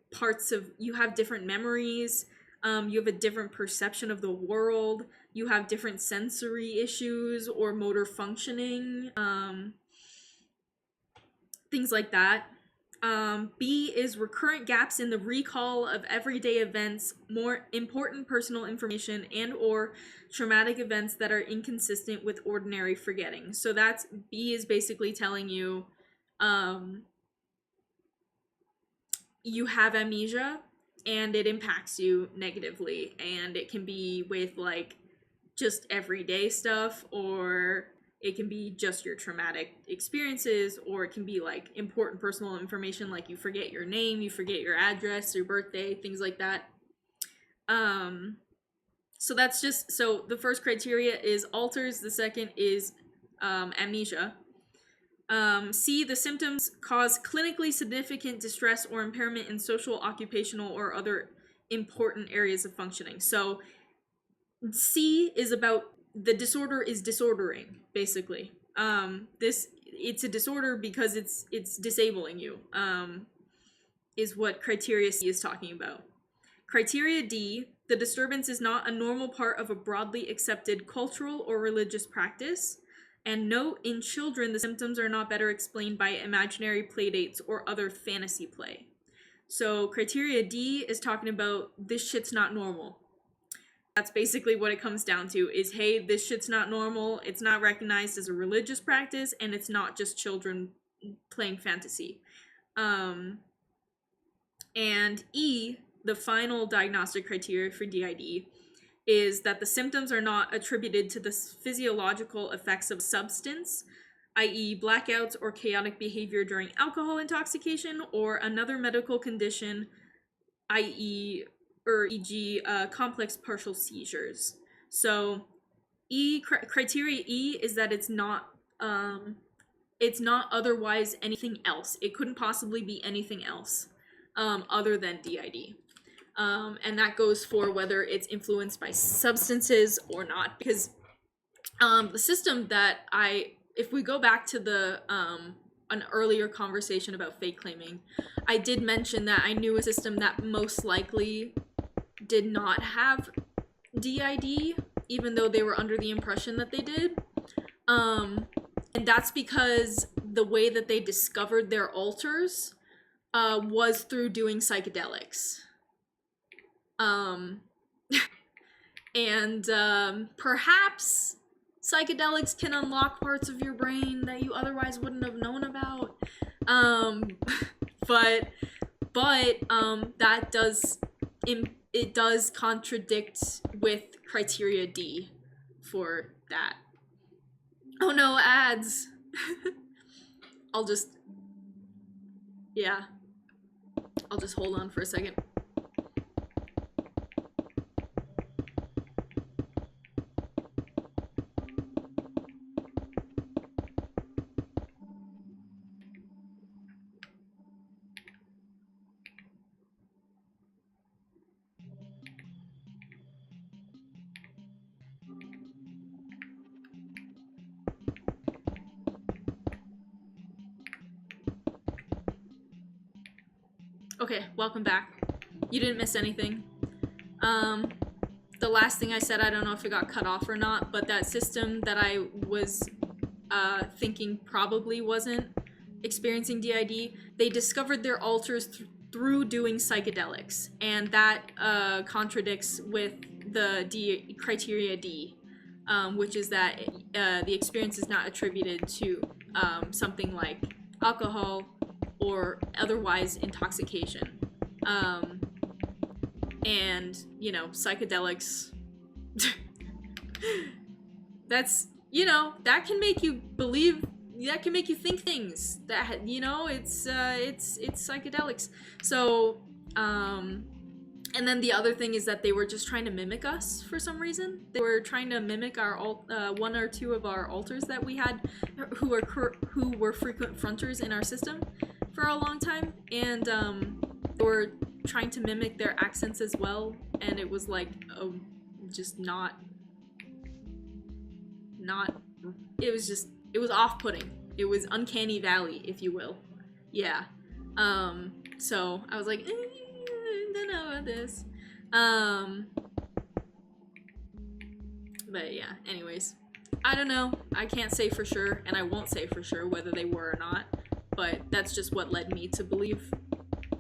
you have different memories, you have a different perception of the world, you have different sensory issues or motor functioning, things like that. B is recurrent gaps in the recall of everyday events, more important personal information, and or traumatic events that are inconsistent with ordinary forgetting. So that's, B is basically telling you you have amnesia and it impacts you negatively, and it can be with like just everyday stuff, or It can be just your traumatic experiences, or it can be like important personal information, like you forget your name, you forget your address, your birthday, things like that. So that's just, so the first criteria is alters, the second is amnesia. C, the symptoms cause clinically significant distress or impairment in social, occupational, or other important areas of functioning. So C is about the disorder is disordering, basically. It's a disorder because it's disabling you. Is what criteria C is talking about. Criteria D, the disturbance is not a normal part of a broadly accepted cultural or religious practice. And note, in children, the symptoms are not better explained by imaginary playdates or other fantasy play. So criteria D is talking about this shit's not normal. That's basically what it comes down to, is, hey, this shit's not normal, it's not recognized as a religious practice, and it's not just children playing fantasy. And E, the final diagnostic criteria for DID, is that the symptoms are not attributed to the physiological effects of substance, i.e. blackouts or chaotic behavior during alcohol intoxication, or another medical condition, i.e. or e.g. Complex partial seizures. So criteria E is that it's not otherwise anything else. It couldn't possibly be anything else other than DID. And that goes for whether it's influenced by substances or not. Because the system that if we go back to the an earlier conversation about fake claiming, I did mention that I knew a system that most likely did not have DID, even though they were under the impression that they did. And that's because the way that they discovered their alters was through doing psychedelics. And perhaps psychedelics can unlock parts of your brain that you otherwise wouldn't have known about. But that does it does contradict with criteria D for that. Oh no, ads. I'll just hold on for a second. Okay, welcome back. You didn't miss anything. The last thing I said, I don't know if it got cut off or not, but that system that I was thinking probably wasn't experiencing DID, they discovered their alters through doing psychedelics, and that contradicts with the criteria D, which is that the experience is not attributed to something like alcohol or otherwise intoxication. And, you know, psychedelics, that's, you know, that can make you believe, that can make you think things, that, you know, it's psychedelics. So, and then the other thing is that they were just trying to mimic us for some reason. They were trying to mimic our one or two of our alters that we had, who were frequent fronters in our system for a long time, and they were trying to mimic their accents as well, and it was like just not it was off-putting. It was uncanny valley, if you will. Yeah. So I was like, I don't know about this. But yeah, anyways, I don't know. I can't say for sure, and I won't say for sure whether they were or not, but that's just what led me to believe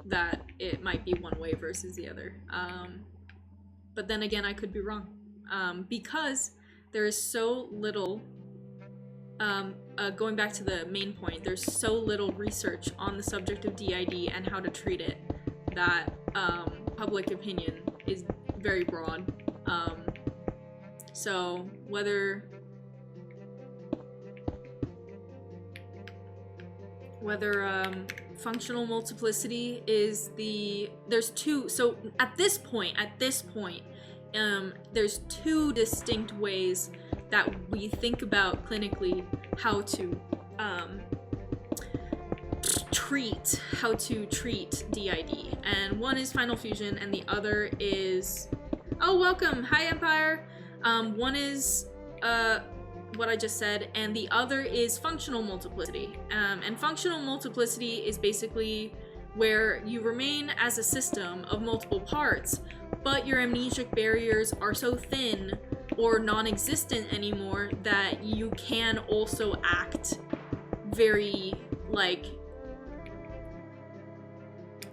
that it might be one way versus the other. But then again, I could be wrong, because there is so little, going back to the main point, there's so little research on the subject of DID and how to treat it that public opinion is very broad. So whether whether functional multiplicity is there's two, so at this point there's two distinct ways that we think about clinically how to treat DID, and one is final fusion and the other is, oh, welcome, hi Empire. One is what I just said, and the other is functional multiplicity. And functional multiplicity is basically where you remain as a system of multiple parts, but your amnesic barriers are so thin or non-existent anymore that you can also act very, like,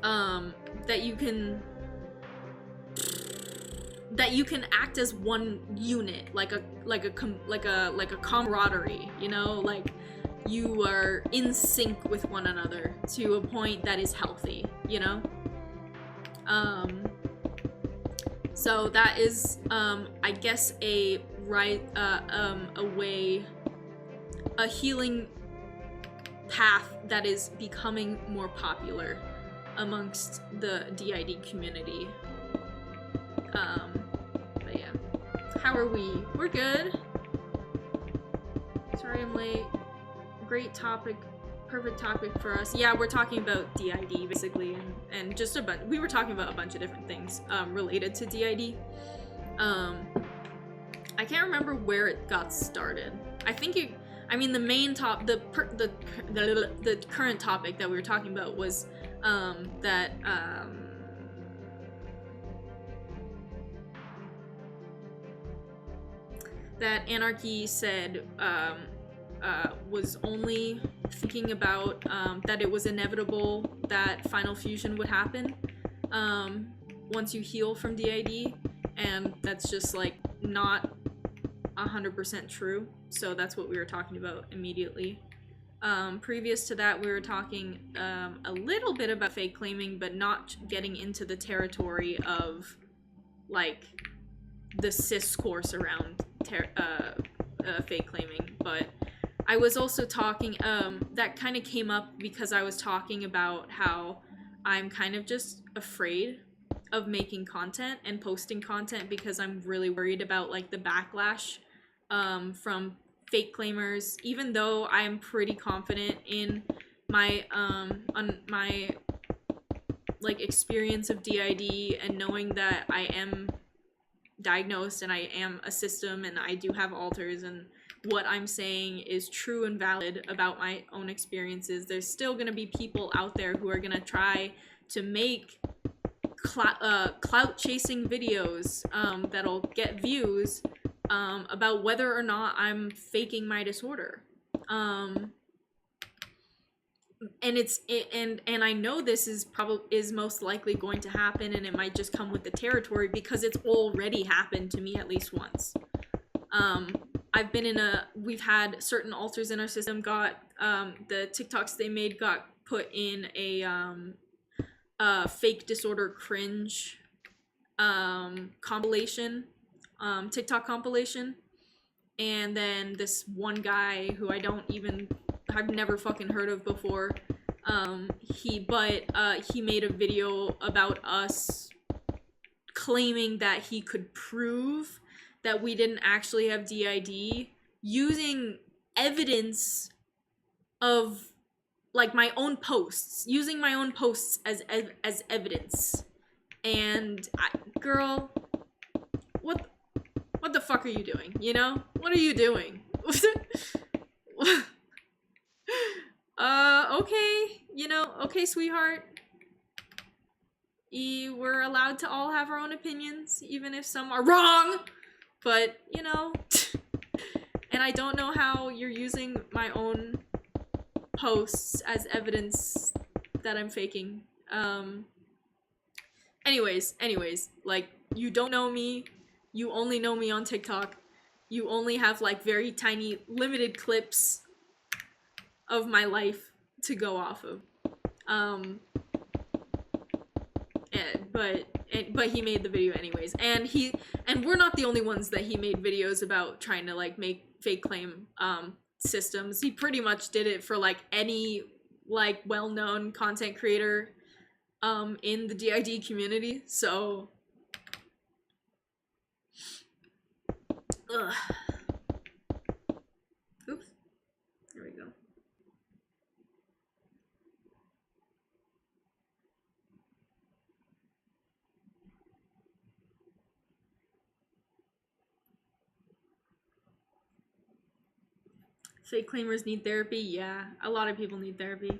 that you can act as one unit, like a camaraderie, you know, like you are in sync with one another to a point that is healthy, you know. So that is I guess a healing path that is becoming more popular amongst the DID community. But yeah. How are we? We're good. Sorry I'm late. Great topic. Perfect topic for us. Yeah, we're talking about DID basically, and just a bunch. We were talking about a bunch of different things related to DID. I can't remember where it got started. I think I mean the main the current topic that we were talking about was that Anarchy said was only thinking about that it was inevitable that final fusion would happen once you heal from DID, and that's just like not 100% true. So that's what we were talking about immediately. Previous to that, we were talking a little bit about fake claiming, but not getting into the territory of like the discourse around fake claiming. But I was also talking, that kind of came up because I was talking about how I'm kind of just afraid of making content and posting content because I'm really worried about like the backlash from fake claimers, even though I'm pretty confident in my my like experience of DID and knowing that I am diagnosed and I am a system and I do have alters and what I'm saying is true and valid about my own experiences. There's still gonna be people out there who are gonna try to make clout chasing videos that'll get views about whether or not I'm faking my disorder. And I know this is most likely going to happen, and it might just come with the territory because it's already happened to me at least once. I've been we've had certain alters in our system got the TikToks they made got put in a fake disorder cringe compilation, TikTok compilation, and then this one guy who I've never fucking heard of before, he made a video about us claiming that he could prove that we didn't actually have DID using evidence of like my own posts, using my own posts as evidence. And girl, what the fuck are you doing? You know? What are you doing? Okay, you know, okay, sweetheart. We're allowed to all have our own opinions, even if some are wrong. But, you know, and I don't know how you're using my own posts as evidence that I'm faking. Anyways, like, you don't know me, you only know me on TikTok, you only have, like, very tiny, limited clips of my life to go off of. But he made the video anyways, and we're not the only ones that he made videos about trying to like make fake claim systems. He pretty much did it for like any like well-known content creator in the DID community. So ugh. Oops. There we go. Fake claimers need therapy. Yeah, a lot of people need therapy.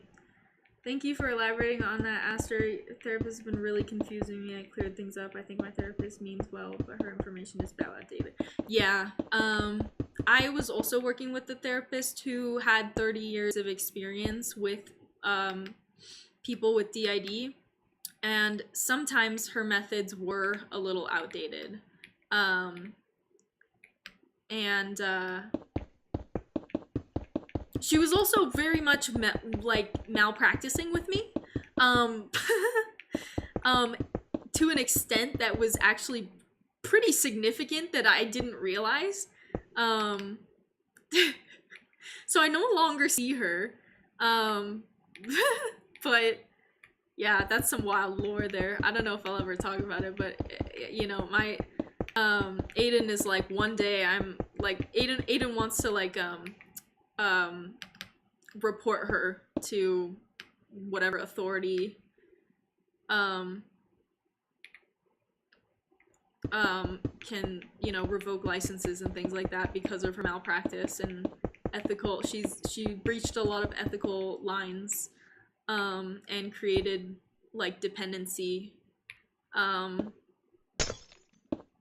Thank you for elaborating on that, Aster. Therapist has been really confusing me. I cleared things up. I think my therapist means well, but her information is validated. Yeah, I was also working with a therapist who had 30 years of experience with people with DID, and sometimes her methods were a little outdated. And she was also very much like malpracticing with me, to an extent that was actually pretty significant that I didn't realize. So I no longer see her, but yeah, that's some wild lore there. I don't know if I'll ever talk about it, but you know, my Aiden is like, one day I'm like, Aiden wants to like report her to whatever authority can, you know, revoke licenses and things like that because of her malpractice and ethical. She breached a lot of ethical lines and created like dependency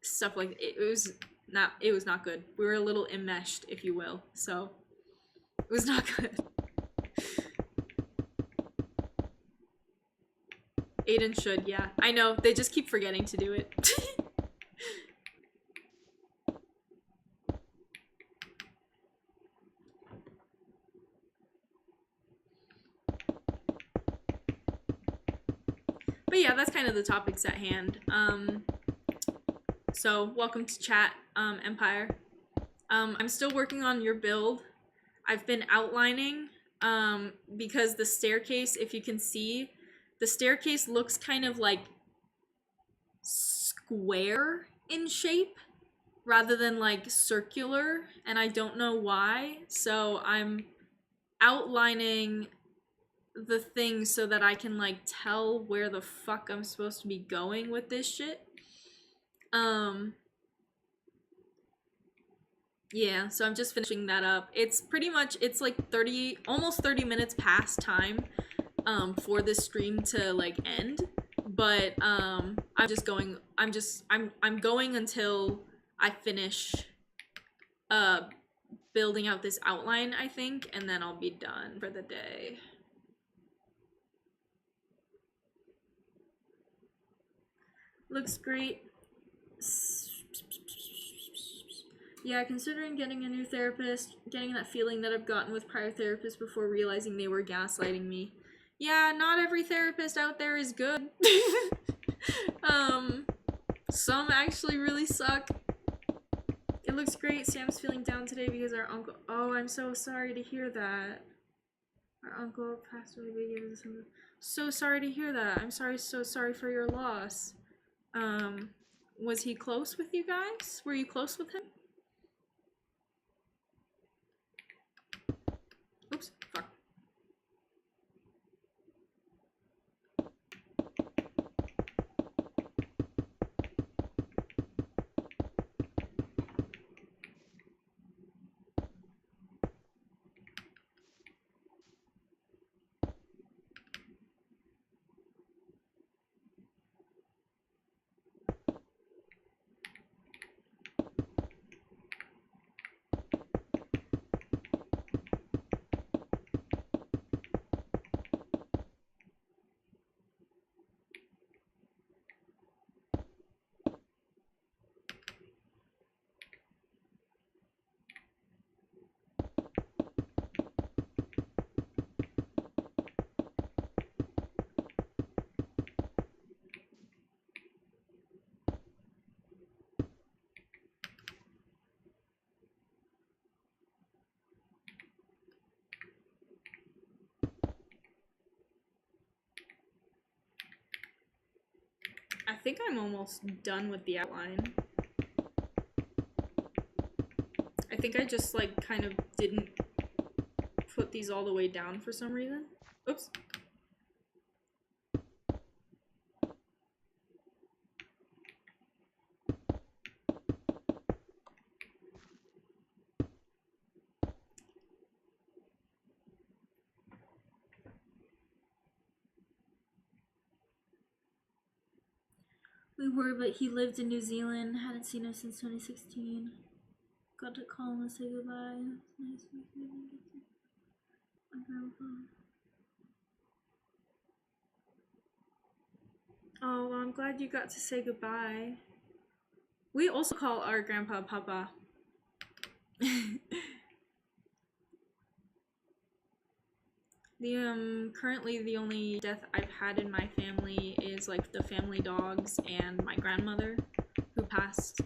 stuff like it was not good. We were a little enmeshed, if you will, so it was not good. Aiden should, yeah. I know, they just keep forgetting to do it. But yeah, that's kind of the topics at hand. So welcome to chat, Empire. I'm still working on your build. I've been outlining, because the staircase, if you can see, the staircase looks kind of like square in shape rather than like circular, and I don't know why. So I'm outlining the things so that I can like tell where the fuck I'm supposed to be going with this shit. Yeah, so I'm just finishing that up. It's pretty much, it's like almost 30 minutes past time for this stream to like end, but I'm going until I finish building out this outline, I think, and then I'll be done for the day. Looks great. Yeah, considering getting a new therapist, getting that feeling that I've gotten with prior therapists before realizing they were gaslighting me. Yeah, not every therapist out there is good. Some actually really suck. It looks great. Sam's feeling down today because our uncle... Oh, I'm so sorry to hear that. Our uncle passed away. So sorry to hear that. I'm so sorry for your loss. Was he close with you guys? Were you close with him? Oops, fuck. think I'm almost done with the outline. I think I just, like, kind of didn't put these all the way down for some reason. Oops. We were, but he lived in New Zealand. Hadn't seen him since 2016. Got to call him and say goodbye. Nice meeting you. My grandpa. Oh, well, I'm glad you got to say goodbye. We also call our grandpa Papa. Currently the only death I've had in my family is like the family dogs and my grandmother who passed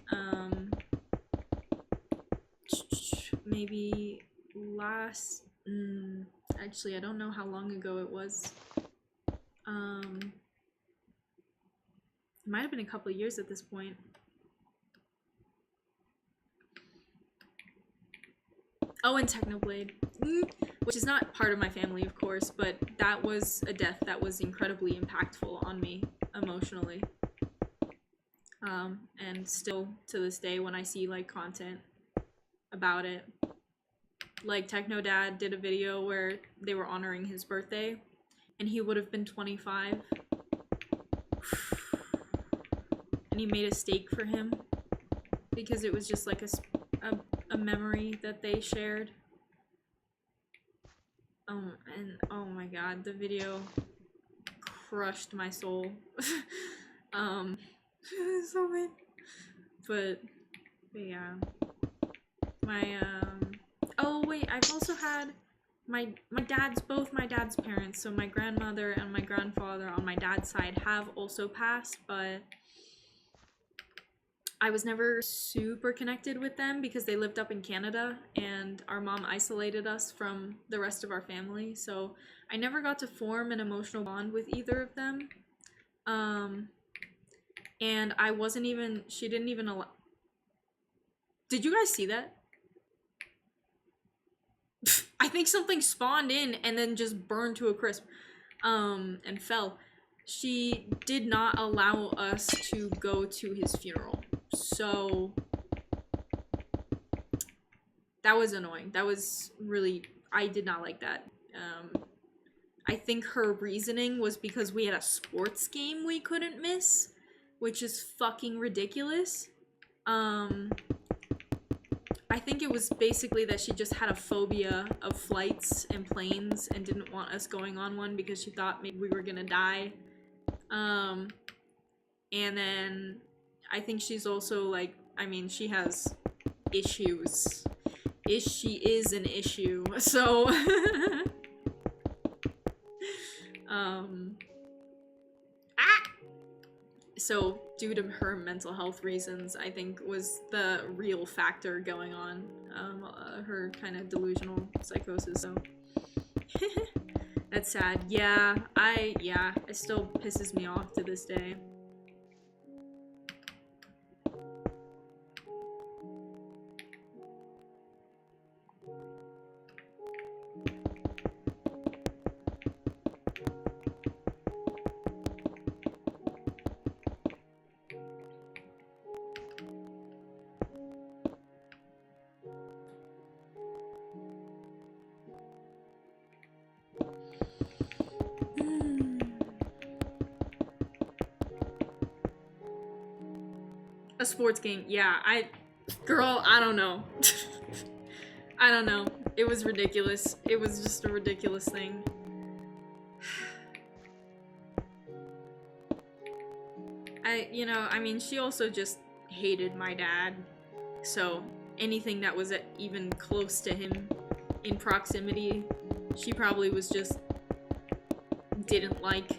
maybe last actually I don't know how long ago it was. It might have been a couple of years at this point. Oh, and Technoblade. Which is not part of my family, of course, but that was a death that was incredibly impactful on me emotionally. And still to this day when I see like content about it. Like Techno Dad did a video where they were honoring his birthday and he would have been 25. And he made a steak for him because it was just like a memory that they shared. And oh my god, the video crushed my soul. So bad. But yeah. Oh wait, I've also had both my dad's parents, so my grandmother and my grandfather on my dad's side have also passed, but I was never super connected with them because they lived up in Canada and our mom isolated us from the rest of our family, so I never got to form an emotional bond with either of them. And she didn't even allow. Did you guys see that? I think something spawned in and then just burned to a crisp, and fell. She did not allow us to go to his funeral. So that was annoying. That was really, I did not like that. I think her reasoning was because we had a sports game we couldn't miss, which is fucking ridiculous. I think it was basically that she just had a phobia of flights and planes and didn't want us going on one because she thought maybe we were gonna die. And then I think she's also like, I mean, she has issues. She is an issue, so so due to her mental health reasons, I think was the real factor going on, her kind of delusional psychosis, so that's sad. Yeah, it still pisses me off to this day. A sports game, yeah, girl, I don't know. I don't know. It was ridiculous. It was just a ridiculous thing. I mean, she also just hated my dad, so anything that was even close to him in proximity, she probably was just didn't like.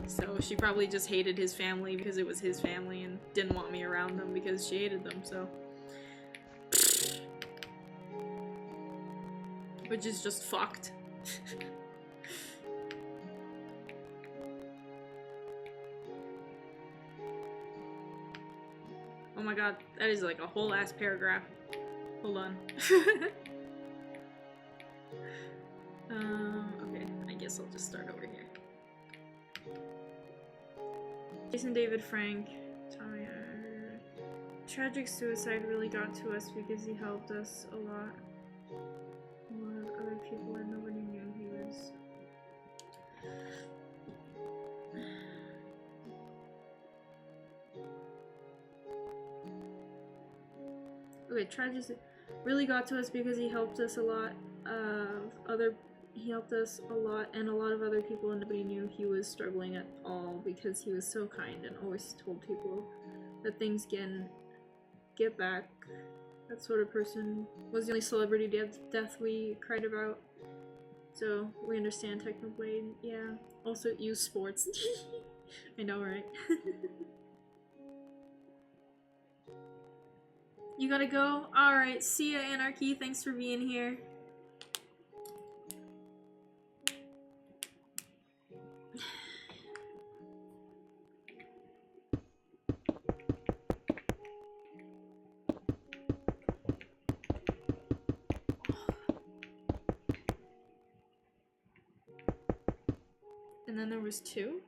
So she probably just hated his family because it was his family and didn't want me around them because she hated them, so. Which is just fucked. Oh my god, that is like a whole ass paragraph. Hold on. Okay, I guess I'll just start over here. Jason David Frank, Tommy. Tragic suicide really got to us because he helped us a lot. A lot of other people and nobody knew he was. Okay, tragic really got to us because he helped us a lot. He helped us a lot, and a lot of other people, and nobody knew he was struggling at all because he was so kind and always told people that things can get back. That sort of person was the only celebrity death we cried about. So we understand Technoblade. Yeah. Also, use sports. I know, right? You gotta go? Alright, see ya, Anarchy. Thanks for being here. And then there was 2?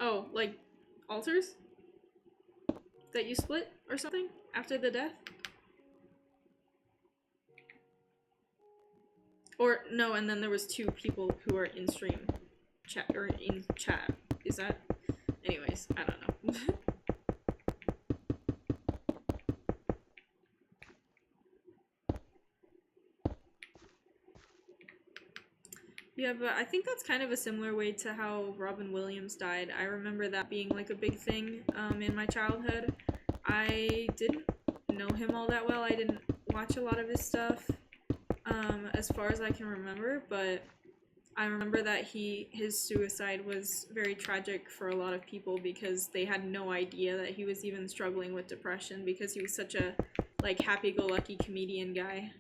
Oh, like altars? That you split or something after the death? Or no, and then there was 2 people who are in stream chat or in chat. Is that? Anyways, I don't know. Yeah, but I think that's kind of a similar way to how Robin Williams died. I remember that being like a big thing in my childhood. I didn't know him all that well. I didn't watch a lot of his stuff as far as I can remember, but I remember that his suicide was very tragic for a lot of people because they had no idea that he was even struggling with depression because he was such a like happy-go-lucky comedian guy.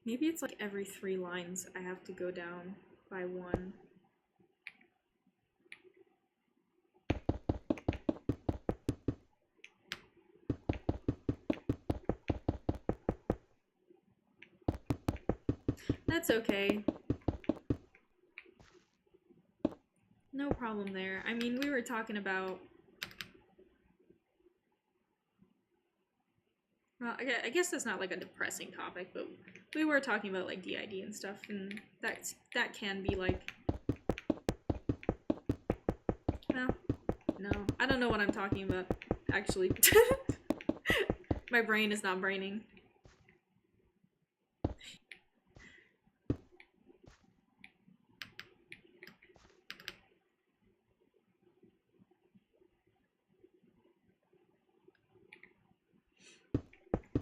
Maybe it's like every 3 lines I have to go down by 1. That's okay. No problem there. I mean, we were talking about... Well, I guess that's not like a depressing topic, but we were talking about like DID and stuff, and that can be like... Well, no. I don't know what I'm talking about, actually. My brain is not braining.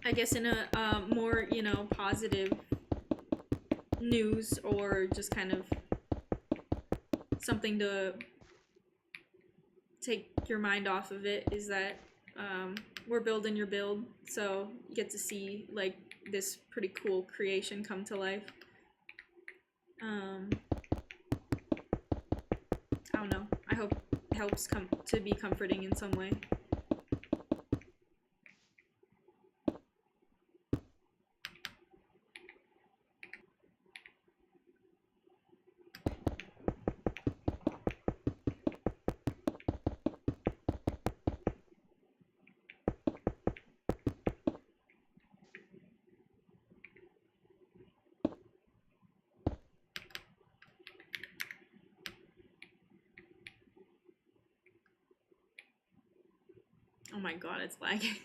I guess in a more, you know, positive news or just kind of something to take your mind off of it is that we're building your build, so you get to see like this pretty cool creation come to life. I don't know. I hope it helps to be comforting in some way. Oh my god, it's lagging.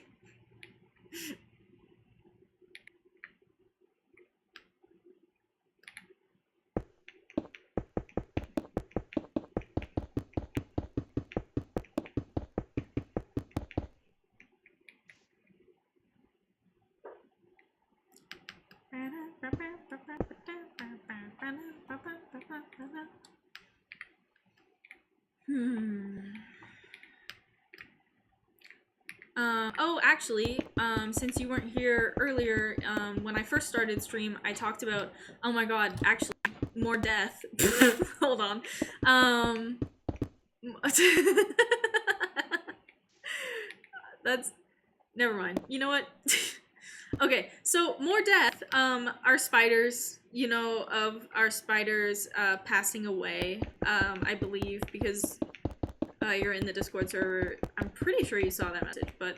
Oh, actually, since you weren't here earlier, when I first started stream, I talked about, oh my god, actually, more death. Hold on. That's, never mind. You know what? Okay, so more death. Our spiders, you know, of our spiders, passing away, I believe, because you're in the Discord server. I'm pretty sure you saw that message, but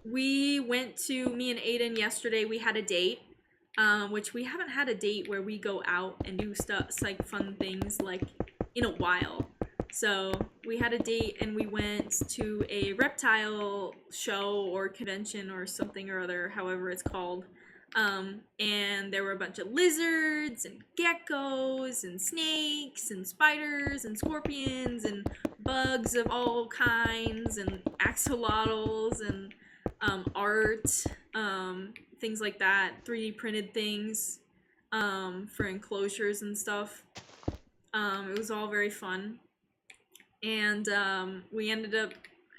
we went to me and Aiden yesterday. We had a date, which we haven't had a date where we go out and do stuff like fun things like in a while. So we had a date and we went to a reptile show or convention or something or other, however it's called. And there were a bunch of lizards and geckos and snakes and spiders and scorpions and bugs of all kinds and axolotls and art, things like that, 3D printed things for enclosures and stuff. It was all very fun. And Aiden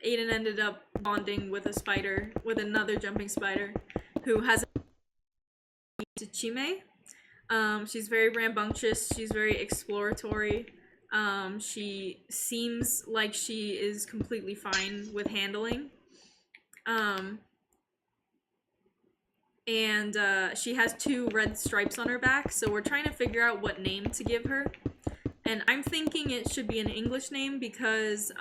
ended up bonding with a spider, with another jumping spider, who has to Chime. She's very rambunctious. She's very exploratory. She seems like she is completely fine with handling. And she has 2 red stripes on her back, so we're trying to figure out what name to give her. And I'm thinking it should be an English name because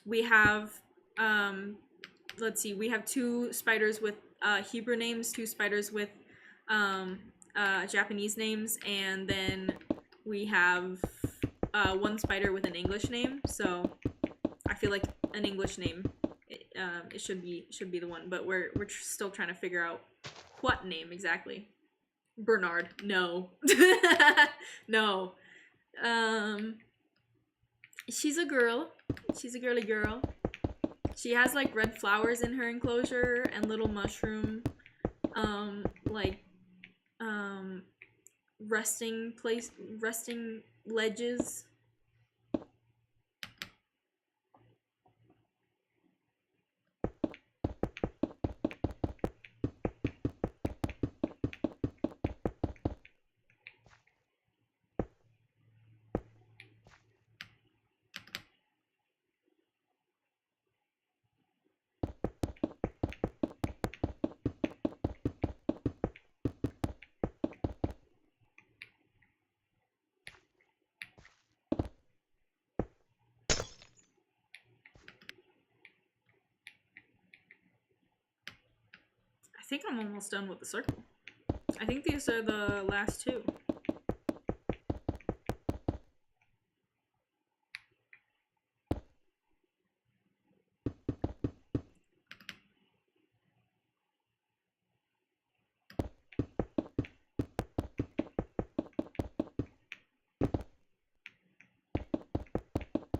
we have, let's see, we have 2 spiders with Hebrew names, 2 spiders with Japanese names, and then we have 1 spider with an English name. So I feel like an English name, it should be the one, but we're still trying to figure out what name exactly. Bernard, no. No. She's a girl. She's a girly girl. She has like red flowers in her enclosure and little mushroom, like, resting ledges. I think I'm almost done with the circle. I think these are the last 2.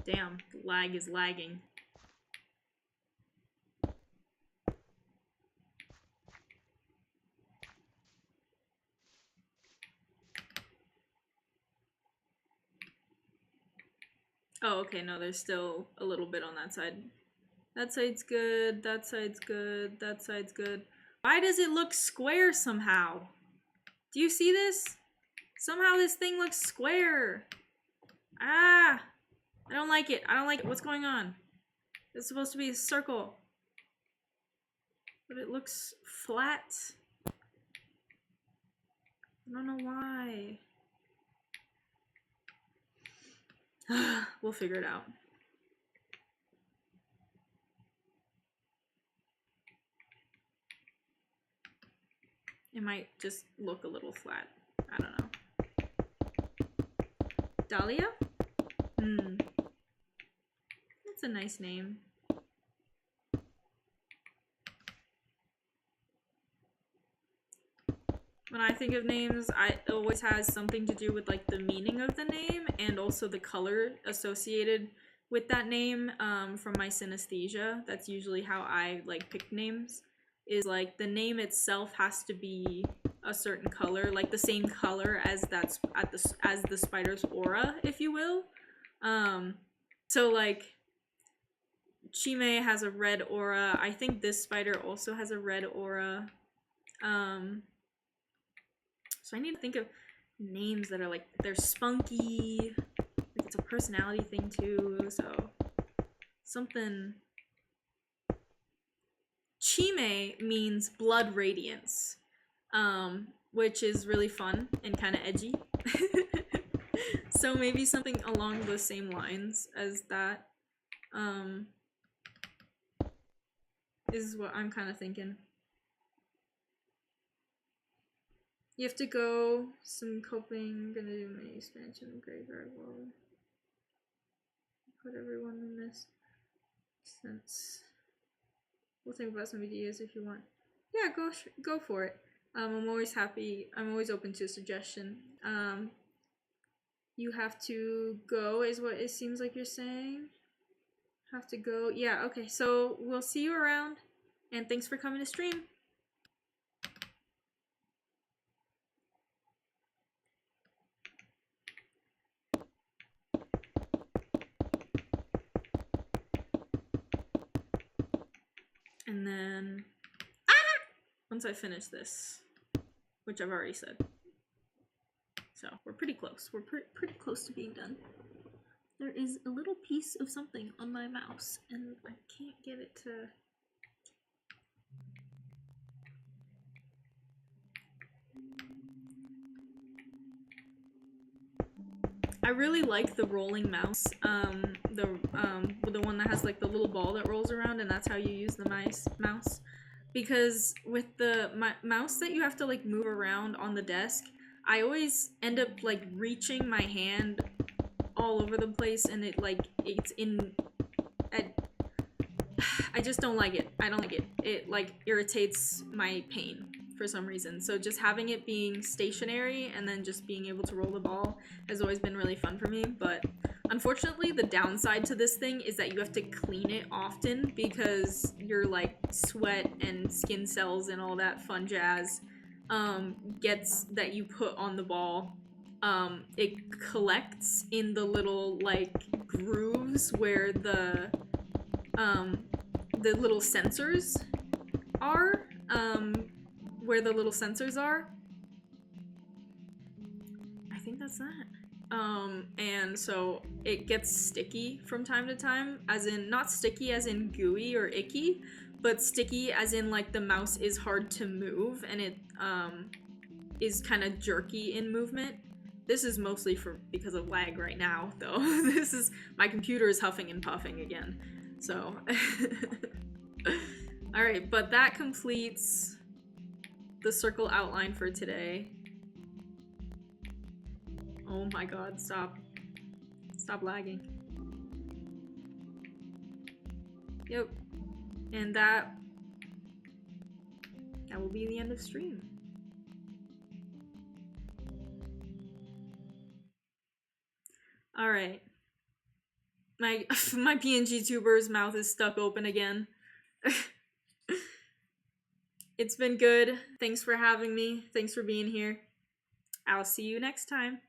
Damn, the lag is lagging. Oh, okay, no, there's still a little bit on that side. That side's good, that side's good, that side's good. Why does it look square somehow? Do you see this? Somehow this thing looks square. Ah! I don't like it. I don't like it. What's going on? It's supposed to be a circle. But it looks flat. I don't know why. We'll figure it out. It might just look a little flat. I don't know. Dahlia? It's a nice name. When I think of names, it always has something to do with like the meaning of the name and also the color associated with that name. From my synesthesia, that's usually how I like pick names. Is like the name itself has to be a certain color, like the same color as as the spider's aura, if you will. So like Chime has a red aura. I think this spider also has a red aura. So I need to think of names that are like, they're spunky. Like it's a personality thing too, so something. Chime means blood radiance, which is really fun and kind of edgy. So maybe something along the same lines as that is what I'm kind of thinking. You have to go some coping. Gonna do my expansion graveyard wall. Put everyone in this sense. We'll think about some ideas if you want. Yeah, go for it. I'm always happy. I'm always open to a suggestion. You have to go is what it seems like you're saying. Have to go. Yeah, okay. So we'll see you around, and thanks for coming to stream. And then once I finish this, which I've already said. So we're pretty close. We're pretty close to being done. There is a little piece of something on my mouse, and I can't get it to... I really like the rolling mouse, the one that has like the little ball that rolls around, and that's how you use the mouse. Because with the mouse that you have to like move around on the desk, I always end up like reaching my hand all over the place, and it's in... I just don't like it. I don't like it. It like irritates my pain for some reason. So just having it being stationary and then just being able to roll the ball has always been really fun for me. But unfortunately, the downside to this thing is that you have to clean it often because your like sweat and skin cells and all that fun jazz gets that you put on the ball. It collects in the little like grooves where the little sensors are, I think that's that. And so it gets sticky from time to time, as in, not sticky as in gooey or icky, but sticky as in like the mouse is hard to move and it is kind of jerky in movement. This is mostly because of lag right now, though. My computer is huffing and puffing again. So, alright, but that completes the circle outline for today. Oh my god, stop. Stop lagging. Yep. And that will be the end of stream. Alright. My PNG tuber's mouth is stuck open again. It's been good. Thanks for having me. Thanks for being here. I'll see you next time.